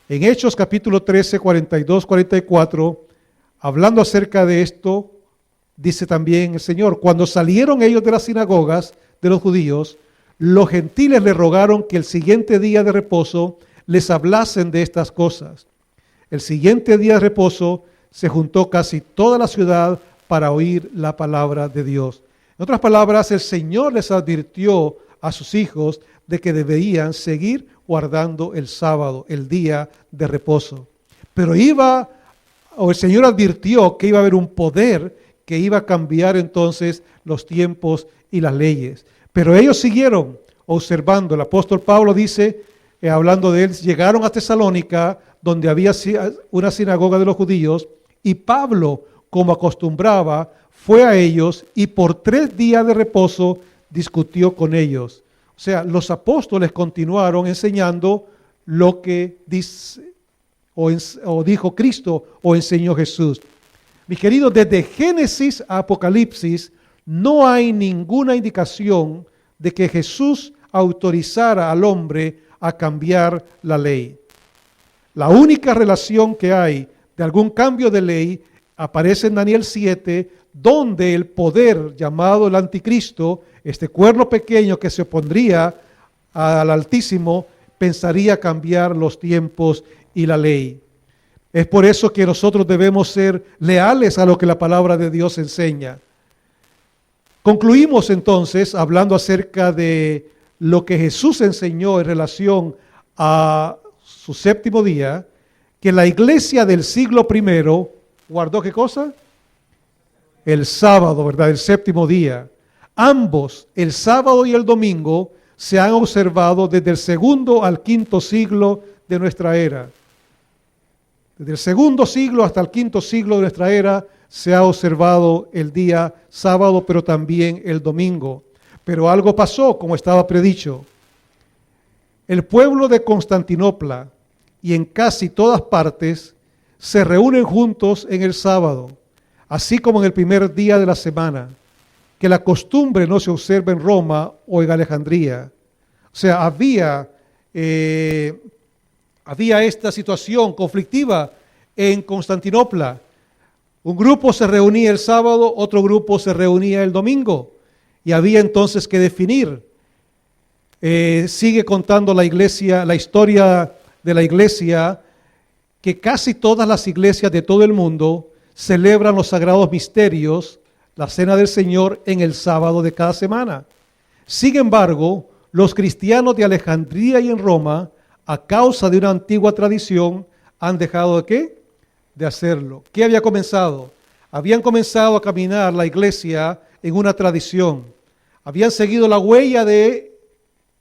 En Hechos capítulo 13, 42, 44, hablando acerca de esto, dice también el Señor: cuando salieron ellos de las sinagogas de los judíos, los gentiles le rogaron que el siguiente día de reposo les hablasen de estas cosas. El siguiente día de reposo se juntó casi toda la ciudad para oír la palabra de Dios. En otras palabras, el Señor les advirtió a sus hijos de que debían seguir guardando el sábado, el día de reposo. Pero el Señor advirtió que iba a haber un poder que iba a cambiar entonces los tiempos y las leyes. Pero ellos siguieron observando. El apóstol Pablo dice, hablando de él, llegaron a Tesalónica, donde había una sinagoga de los judíos, y Pablo, como acostumbraba, fue a ellos y por 3 días de reposo discutió con ellos. O sea, los apóstoles continuaron enseñando lo que dice o dijo Cristo o enseñó Jesús. Mis queridos, desde Génesis a Apocalipsis no hay ninguna indicación de que Jesús autorizara al hombre a cambiar la ley. La única relación que hay de algún cambio de ley aparece en Daniel 7, donde el poder llamado el anticristo, este cuerno pequeño que se opondría al Altísimo, pensaría cambiar los tiempos y la ley. Es por eso que nosotros debemos ser leales a lo que la palabra de Dios enseña. Concluimos entonces hablando acerca de lo que Jesús enseñó en relación a su 7º día, que la iglesia del siglo I guardó ¿qué cosa? el sábado, ¿verdad? El séptimo día. Ambos, el sábado y el domingo, se han observado desde el segundo al quinto siglo de nuestra era. Desde el segundo siglo hasta el quinto siglo de nuestra era se ha observado el día sábado, pero también el domingo. Pero algo pasó, como estaba predicho. El pueblo de Constantinopla y en casi todas partes se reúnen juntos en el sábado, así como en el primer día de la semana, que la costumbre no se observa en Roma o en Alejandría. O sea, había esta situación conflictiva en Constantinopla. Un grupo se reunía el sábado, otro grupo se reunía el domingo, y había entonces que definir. Sigue contando la iglesia, la historia de la iglesia, que casi todas las iglesias de todo el mundo celebran los sagrados misterios, la cena del Señor, en el sábado de cada semana. Sin embargo, los cristianos de Alejandría y en Roma, a causa de una antigua tradición, han dejado ¿de qué? De hacerlo. ¿Qué había comenzado? Habían comenzado a caminar la iglesia en una tradición. Habían seguido la huella de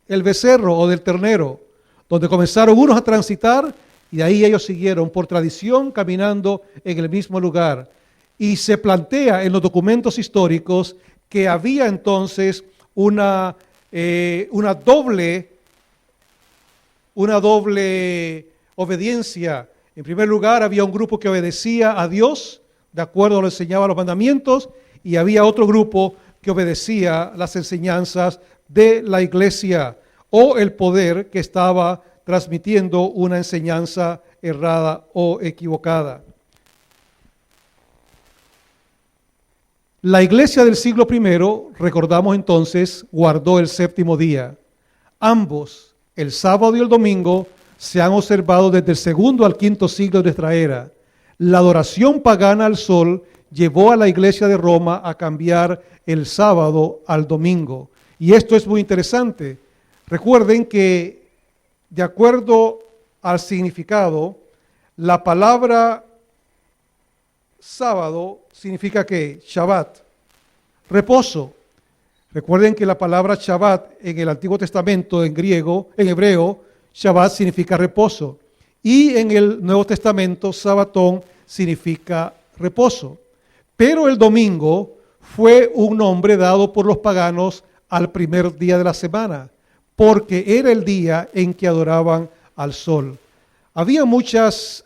el becerro o del ternero, donde comenzaron unos a transitar y de ahí ellos siguieron por tradición caminando en el mismo lugar. Y se plantea en los documentos históricos que había entonces una doble obediencia. En primer lugar, había un grupo que obedecía a Dios, de acuerdo a lo que enseñaban los mandamientos, y había otro grupo que obedecía las enseñanzas de la iglesia o el poder que estaba transmitiendo una enseñanza errada o equivocada. La iglesia del siglo I, recordamos entonces, guardó el séptimo día. Ambos, el sábado y el domingo, se han observado desde el segundo al quinto siglo de nuestra era. La adoración pagana al sol llevó a la iglesia de Roma a cambiar el sábado al domingo. Y esto es muy interesante. Recuerden que, de acuerdo al significado, la palabra sábado significa ¿qué? Shabbat, reposo. Recuerden que la palabra Shabbat en el Antiguo Testamento, en hebreo, Shabbat significa reposo. Y en el Nuevo Testamento, Sabatón significa reposo. Pero el domingo fue un nombre dado por los paganos al primer día de la semana, porque era el día en que adoraban al sol. Había muchos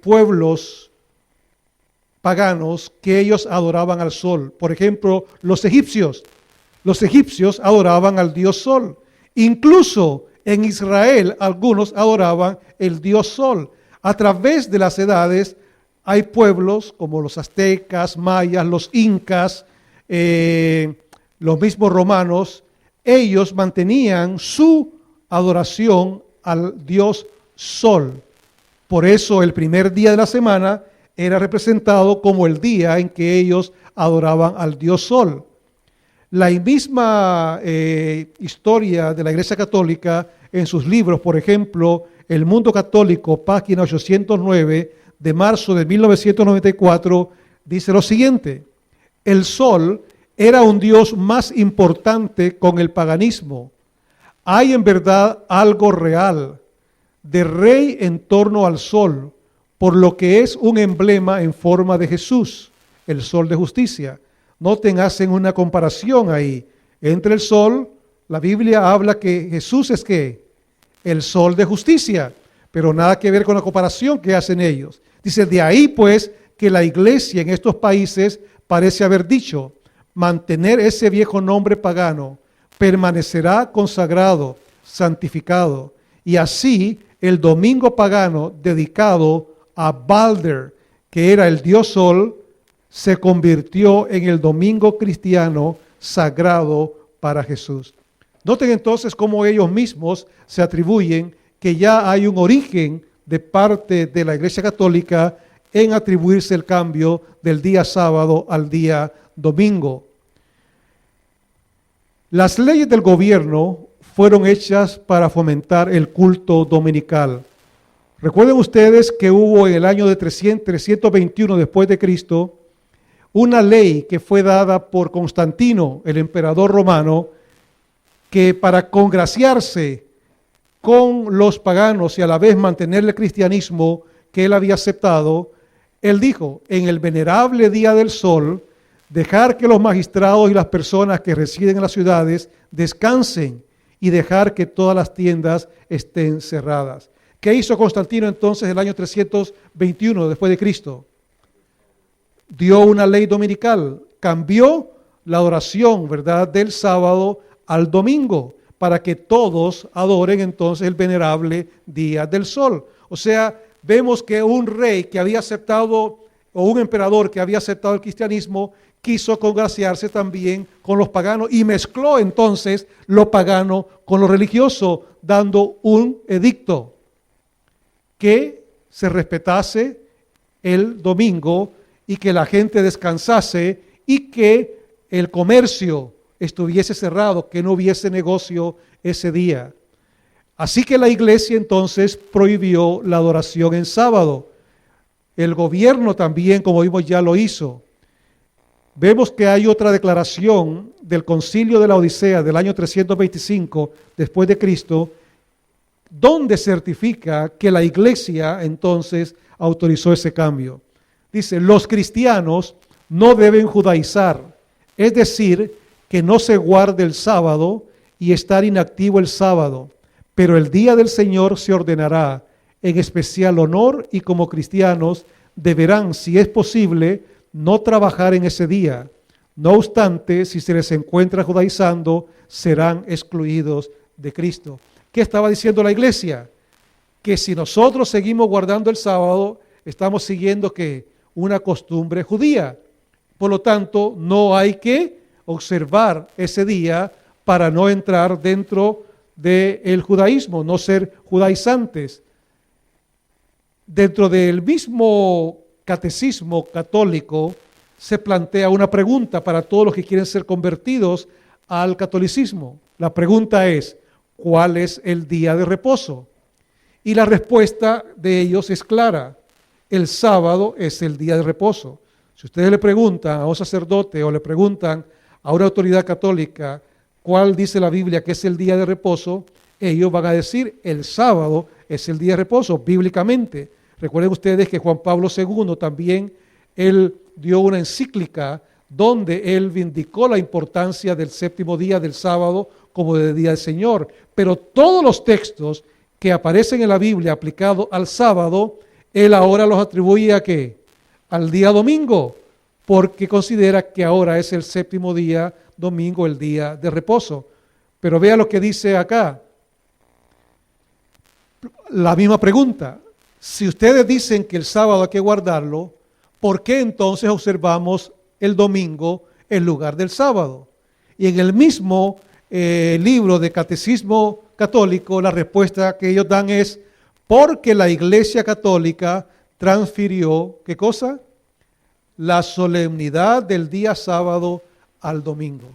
pueblos paganos que ellos adoraban al sol. Por ejemplo, los egipcios. Los egipcios adoraban al dios sol. Incluso en Israel algunos adoraban el dios sol. A través de las edades hay pueblos como los aztecas, mayas, los incas, los mismos romanos. Ellos mantenían su adoración al dios sol. Por eso el primer día de la semana era representado como el día en que ellos adoraban al dios sol. La misma historia de la Iglesia Católica en sus libros, por ejemplo, El Mundo Católico, página 809, de marzo de 1994, dice lo siguiente: el sol era un dios más importante con el paganismo. Hay en verdad algo real de rey en torno al sol, por lo que es un emblema en forma de Jesús, el sol de justicia. Noten, hacen una comparación ahí entre el sol. La Biblia habla que Jesús es ¿qué? El sol de justicia, pero nada que ver con la comparación que hacen ellos. Dice, de ahí pues que la iglesia en estos países parece haber dicho, mantener ese viejo nombre pagano permanecerá consagrado, santificado, y así el domingo pagano dedicado a Balder, que era el dios sol, se convirtió en el domingo cristiano sagrado para Jesús. Noten entonces cómo ellos mismos se atribuyen que ya hay un origen de parte de la Iglesia Católica en atribuirse el cambio del día sábado al día domingo. Las leyes del gobierno fueron hechas para fomentar el culto dominical. Recuerden ustedes que hubo en el año de 321 después de Cristo una ley que fue dada por Constantino, el emperador romano, que para congraciarse con los paganos y a la vez mantener el cristianismo que él había aceptado, él dijo, en el venerable día del sol, dejar que los magistrados y las personas que residen en las ciudades descansen y dejar que todas las tiendas estén cerradas. ¿Qué hizo Constantino entonces en el año 321 después de Cristo? Dio una ley dominical, cambió la adoración, ¿verdad?, del sábado al domingo, para que todos adoren entonces el venerable día del sol. O sea, vemos que un rey que había aceptado, o un emperador que había aceptado el cristianismo, quiso congraciarse también con los paganos y mezcló entonces lo pagano con lo religioso, dando un edicto que se respetase el domingo y que la gente descansase y que el comercio estuviese cerrado, que no hubiese negocio ese día. Así que la iglesia entonces prohibió la adoración en sábado. El gobierno también, como vimos, ya lo hizo. Vemos que hay otra declaración del Concilio de la Odisea del año 325 después de Cristo, donde certifica que la iglesia entonces autorizó ese cambio. Dice, los cristianos no deben judaizar, es decir, que no se guarde el sábado y estar inactivo el sábado, pero el día del Señor se ordenará en especial honor y como cristianos deberán, si es posible, no trabajar en ese día. No obstante, si se les encuentra judaizando, serán excluidos de Cristo. ¿Qué estaba diciendo la iglesia? Que si nosotros seguimos guardando el sábado, estamos siguiendo ¿qué? Una costumbre judía. Por lo tanto, no hay que observar ese día para no entrar dentro del judaísmo, no ser judaizantes. Dentro del mismo catecismo católico se plantea una pregunta para todos los que quieren ser convertidos al catolicismo. La pregunta es, ¿cuál es el día de reposo? Y la respuesta de ellos es clara. El sábado es el día de reposo. Si ustedes le preguntan a un sacerdote o le preguntan a una autoridad católica cuál dice la Biblia que es el día de reposo, ellos van a decir el sábado es el día de reposo, bíblicamente. Recuerden ustedes que Juan Pablo II también, él dio una encíclica donde él vindicó la importancia del séptimo día del sábado como del día del Señor. Pero todos los textos que aparecen en la Biblia aplicados al sábado, él ahora los atribuye ¿a qué? Al día domingo, porque considera que ahora es el séptimo día, domingo, el día de reposo. Pero vea lo que dice acá. La misma pregunta. Si ustedes dicen que el sábado hay que guardarlo, ¿por qué entonces observamos el domingo en lugar del sábado? Y en el mismo libro de Catecismo Católico, la respuesta que ellos dan es porque la Iglesia Católica transfirió, ¿qué cosa? La solemnidad del día sábado al domingo.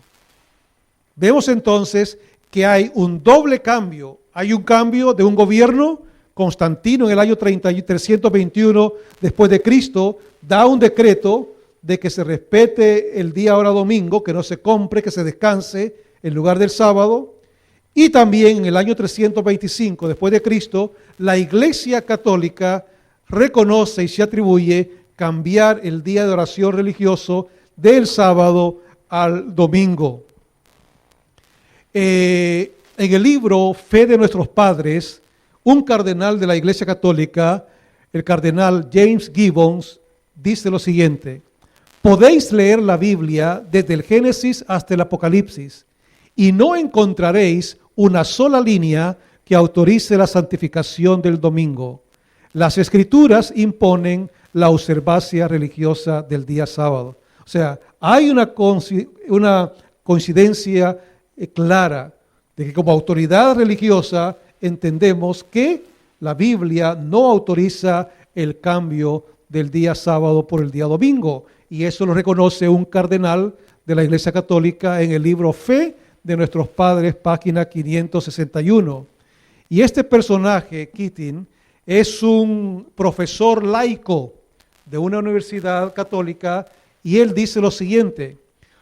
Vemos entonces que hay un doble cambio. Hay un cambio de un gobierno. Constantino en el año 321 después de Cristo da un decreto de que se respete el día ahora domingo, que no se compre, que se descanse en lugar del sábado. Y también en el año 325 después de Cristo, la Iglesia Católica reconoce y se atribuye cambiar el día de oración religioso del sábado al domingo. En el libro Fe de nuestros Padres, un cardenal de la Iglesia Católica, el cardenal James Gibbons, dice lo siguiente: podéis leer la Biblia desde el Génesis hasta el Apocalipsis y no encontraréis una sola línea que autorice la santificación del domingo. Las Escrituras imponen la observancia religiosa del día sábado. O sea, hay una coincidencia clara de que como autoridad religiosa entendemos que la Biblia no autoriza el cambio del día sábado por el día domingo. Y eso lo reconoce un cardenal de la Iglesia Católica en el libro Fe de nuestros Padres, página 561. Y este personaje, Keating, es un profesor laico de una universidad católica y él dice lo siguiente: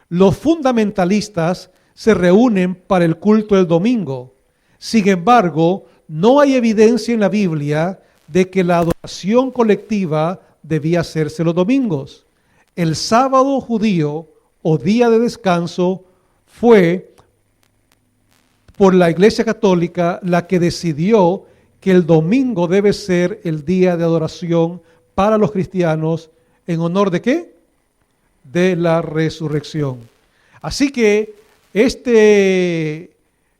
los fundamentalistas se reúnen para el culto del domingo. Sin embargo, no hay evidencia en la Biblia de que la adoración colectiva debía hacerse los domingos. El sábado judío o día de descanso fue por la Iglesia Católica la que decidió que el domingo debe ser el día de adoración para los cristianos. ¿En honor de qué? De la resurrección. Así que este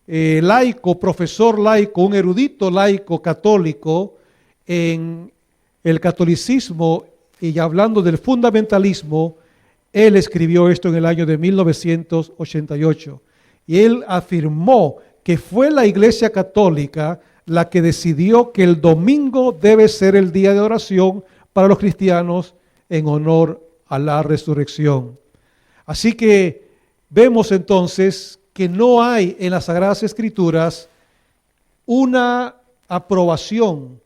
laico, profesor laico, un erudito laico católico en el catolicismo y hablando del fundamentalismo, él escribió esto en el año de 1988 y él afirmó que fue la Iglesia Católica la que decidió que el domingo debe ser el día de oración para los cristianos en honor a la resurrección. Así que vemos entonces que no hay en las Sagradas Escrituras una aprobación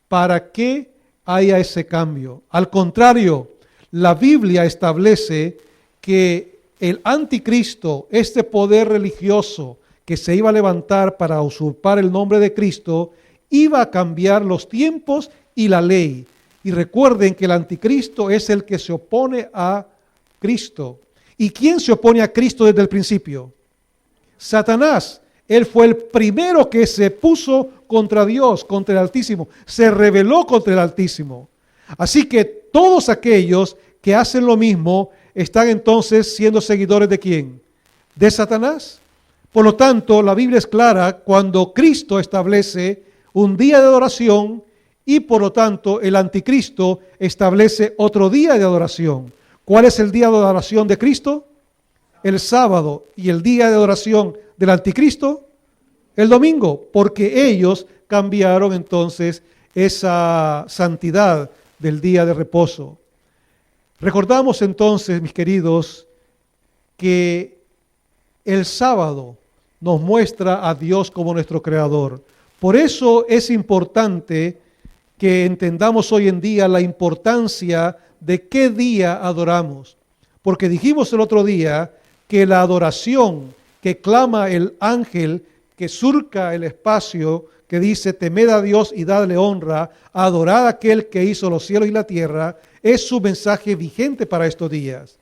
para que haya ese cambio. Al contrario, la Biblia establece que el anticristo, este poder religioso que se iba a levantar para usurpar el nombre de Cristo, iba a cambiar los tiempos y la ley. Y recuerden que el anticristo es el que se opone a Cristo. ¿Y quién se opone a Cristo desde el principio? Satanás. Él fue el primero que se puso contra Dios, contra el Altísimo. Se rebeló contra el Altísimo. Así que todos aquellos que hacen lo mismo están entonces siendo seguidores ¿de quién? De Satanás. Por lo tanto, la Biblia es clara cuando Cristo establece un día de adoración y por lo tanto el anticristo establece otro día de adoración. ¿Cuál es el día de adoración de Cristo? El sábado. ¿Y el día de adoración del anticristo? El domingo, porque ellos cambiaron entonces esa santidad del día de reposo. Recordamos entonces, mis queridos, que el sábado nos muestra a Dios como nuestro creador. Por eso es importante que entendamos hoy en día la importancia de qué día adoramos. Porque dijimos el otro día que la adoración que clama el ángel que surca el espacio, que dice temed a Dios y dadle honra, adorad a aquel que hizo los cielos y la tierra, es su mensaje vigente para estos días.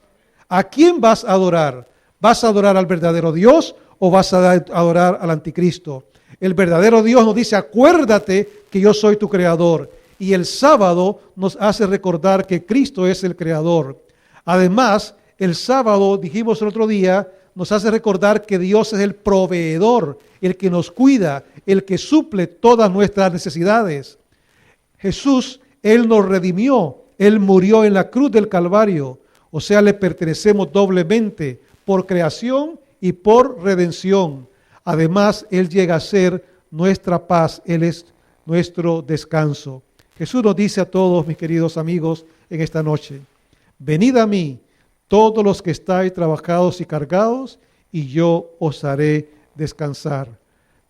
¿A quién vas a adorar? ¿Vas a adorar al verdadero Dios o vas a adorar al anticristo? El verdadero Dios nos dice, acuérdate que yo soy tu creador. Y el sábado nos hace recordar que Cristo es el creador. Además, el sábado, dijimos el otro día, nos hace recordar que Dios es el proveedor, el que nos cuida, el que suple todas nuestras necesidades. Jesús, Él nos redimió, Él murió en la cruz del Calvario, o sea, le pertenecemos doblemente por creación y por redención. Además, Él llega a ser nuestra paz, Él es nuestro descanso. Jesús nos dice a todos, mis queridos amigos, en esta noche, venid a mí, todos los que estáis trabajados y cargados, y yo os haré descansar.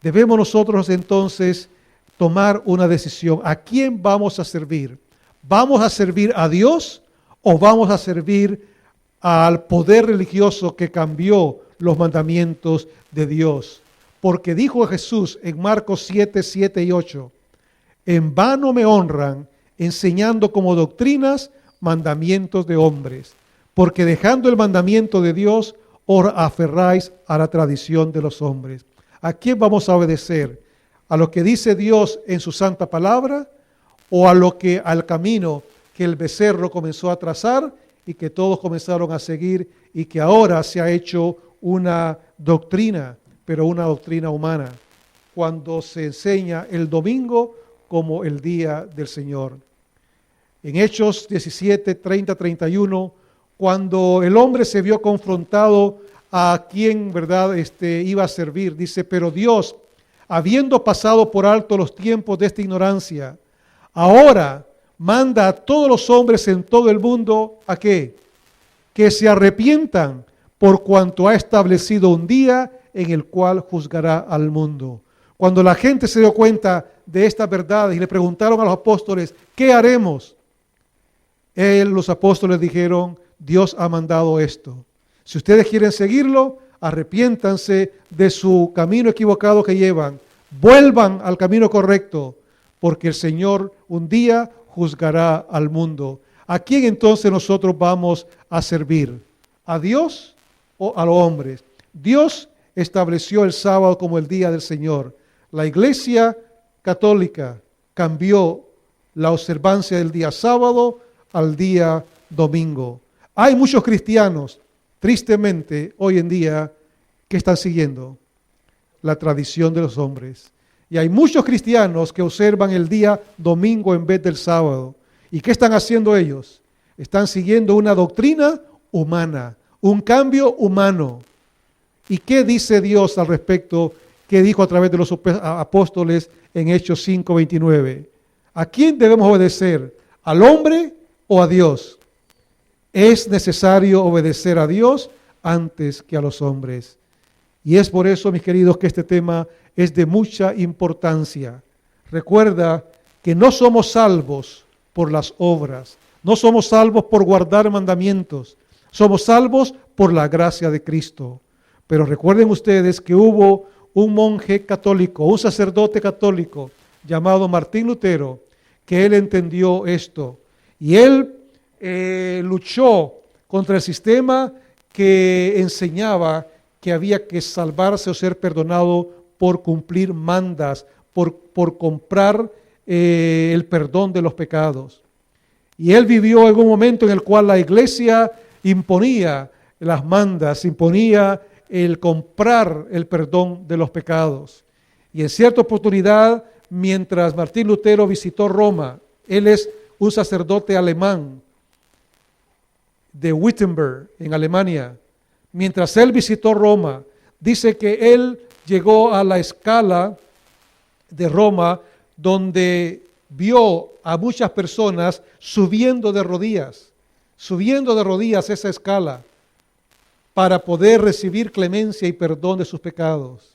Debemos nosotros entonces tomar una decisión. ¿A quién vamos a servir? ¿Vamos a servir a Dios o vamos a servir al poder religioso que cambió los mandamientos de Dios? Porque dijo Jesús en Marcos 7, 7 y 8, en vano me honran, enseñando como doctrinas mandamientos de hombres, porque dejando el mandamiento de Dios, os aferráis a la tradición de los hombres. ¿A quién vamos a obedecer? ¿A lo que dice Dios en su santa palabra? ¿O al camino que el becerro comenzó a trazar y que todos comenzaron a seguir y que ahora se ha hecho una doctrina, pero una doctrina humana, cuando se enseña el domingo como el día del Señor? En Hechos 17, 30, 31, cuando el hombre se vio confrontado a quién, ¿verdad?, iba a servir, dice, pero Dios, habiendo pasado por alto los tiempos de esta ignorancia, ahora manda a todos los hombres en todo el mundo, ¿a qué? Que se arrepientan por cuanto ha establecido un día en el cual juzgará al mundo. Cuando la gente se dio cuenta de estas verdades y le preguntaron a los apóstoles, ¿qué haremos? Los apóstoles dijeron, Dios ha mandado esto. Si ustedes quieren seguirlo, arrepiéntanse de su camino equivocado que llevan. Vuelvan al camino correcto, porque el Señor un día juzgará al mundo. ¿A quién entonces nosotros vamos a servir? ¿A Dios o a los hombres? Dios estableció el sábado como el día del Señor. La Iglesia Católica cambió la observancia del día sábado al día domingo. Hay muchos cristianos, tristemente, hoy en día, que están siguiendo la tradición de los hombres. Y hay muchos cristianos que observan el día domingo en vez del sábado. ¿Y qué están haciendo ellos? Están siguiendo una doctrina humana, un cambio humano. ¿Y qué dice Dios al respecto? ¿Qué dijo a través de los apóstoles en Hechos 5:29? ¿A quién debemos obedecer? ¿Al hombre o a Dios? Es necesario obedecer a Dios antes que a los hombres. Y es por eso, mis queridos, que este tema es de mucha importancia. Recuerda que no somos salvos por las obras, no somos salvos por guardar mandamientos, somos salvos por la gracia de Cristo. Pero recuerden ustedes que hubo un monje católico, un sacerdote católico llamado Martín Lutero, que él entendió esto y él luchó contra el sistema que enseñaba que había que salvarse o ser perdonado por cumplir mandas, por comprar el perdón de los pecados. Y él vivió en un momento en el cual la iglesia imponía las mandas, imponía el comprar el perdón de los pecados. Y en cierta oportunidad, mientras Martín Lutero visitó Roma, él es un sacerdote alemán de Wittenberg, en Alemania. Mientras él visitó Roma, dice que él llegó a la escala de Roma, donde vio a muchas personas subiendo de rodillas esa escala para poder recibir clemencia y perdón de sus pecados.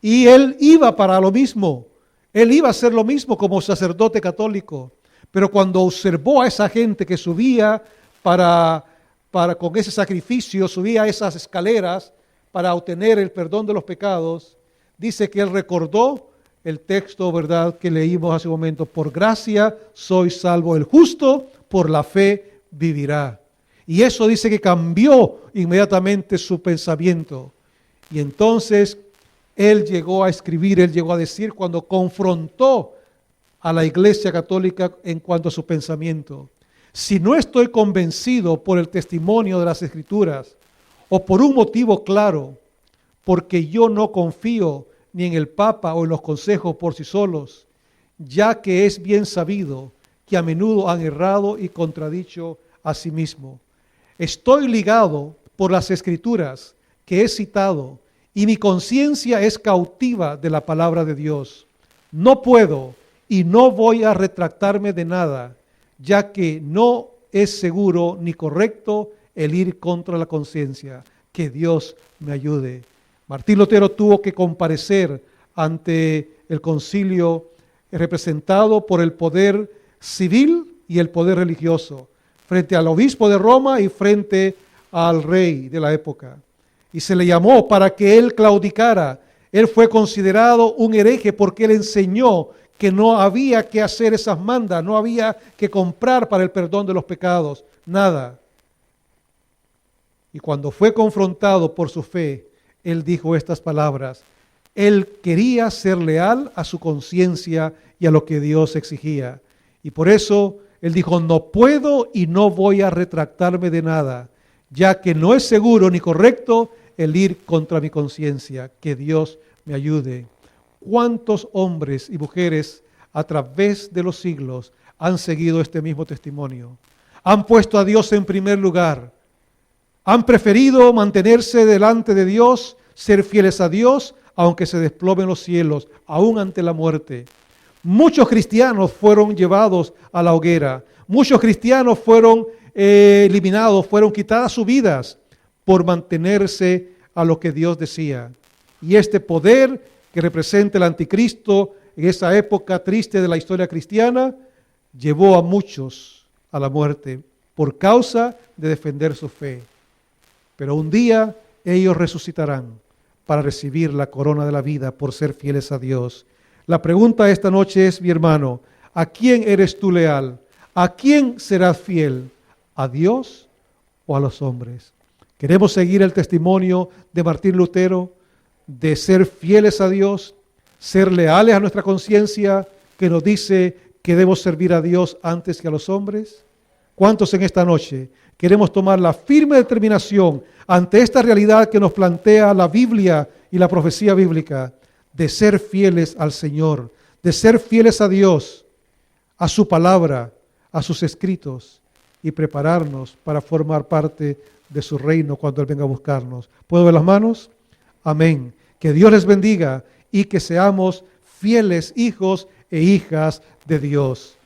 Y él iba para lo mismo, él iba a hacer lo mismo como sacerdote católico, pero cuando observó a esa gente que subía para con ese sacrificio, subía esas escaleras para obtener el perdón de los pecados, dice que él recordó el texto, ¿verdad?, que leímos hace un momento: por gracia soy salvo, el justo por la fe vivirá. Y eso dice que cambió inmediatamente su pensamiento. Y entonces él llegó a escribir, él llegó a decir, cuando confrontó a la Iglesia Católica en cuanto a su pensamiento: si no estoy convencido por el testimonio de las Escrituras o por un motivo claro, porque yo no confío ni en el Papa o en los consejos por sí solos, ya que es bien sabido que a menudo han errado y contradicho a sí mismo. Estoy ligado por las Escrituras que he citado y mi conciencia es cautiva de la palabra de Dios. No puedo y no voy a retractarme de nada, ya que no es seguro ni correcto el ir contra la conciencia. Que Dios me ayude. Martín Lutero tuvo que comparecer ante el concilio representado por el poder civil y el poder religioso, frente al obispo de Roma y frente al rey de la época. Y se le llamó para que él claudicara. Él fue considerado un hereje porque él enseñó que no había que hacer esas mandas, no había que comprar para el perdón de los pecados, nada. Y cuando fue confrontado por su fe, él dijo estas palabras: él quería ser leal a su conciencia y a lo que Dios exigía. Y por eso él dijo: no puedo y no voy a retractarme de nada, ya que no es seguro ni correcto el ir contra mi conciencia. Que Dios me ayude. ¿Cuántos hombres y mujeres a través de los siglos han seguido este mismo testimonio? Han puesto a Dios en primer lugar. Han preferido mantenerse delante de Dios, ser fieles a Dios, aunque se desplomen los cielos, aún ante la muerte. Muchos cristianos fueron llevados a la hoguera. Muchos cristianos fueron eliminados, fueron quitadas sus vidas por mantenerse a lo que Dios decía. Y este poder que representa el anticristo en esa época triste de la historia cristiana, llevó a muchos a la muerte. por causa de defender su fe. Pero un día ellos resucitarán para recibir la corona de la vida por ser fieles a Dios. La pregunta esta noche es, mi hermano, ¿a quién eres tú leal? ¿A quién serás fiel? ¿A Dios o a los hombres? Queremos seguir el testimonio de Martín Lutero, de ser fieles a Dios, ser leales a nuestra conciencia, que nos dice que debemos servir a Dios antes que a los hombres. ¿Cuántos en esta noche queremos tomar la firme determinación ante esta realidad que nos plantea la Biblia y la profecía bíblica, de ser fieles al Señor, de ser fieles a Dios, a su palabra, a sus escritos, y prepararnos para formar parte de su reino cuando Él venga a buscarnos? ¿Puedo ver las manos? Amén. Que Dios les bendiga y que seamos fieles hijos e hijas de Dios.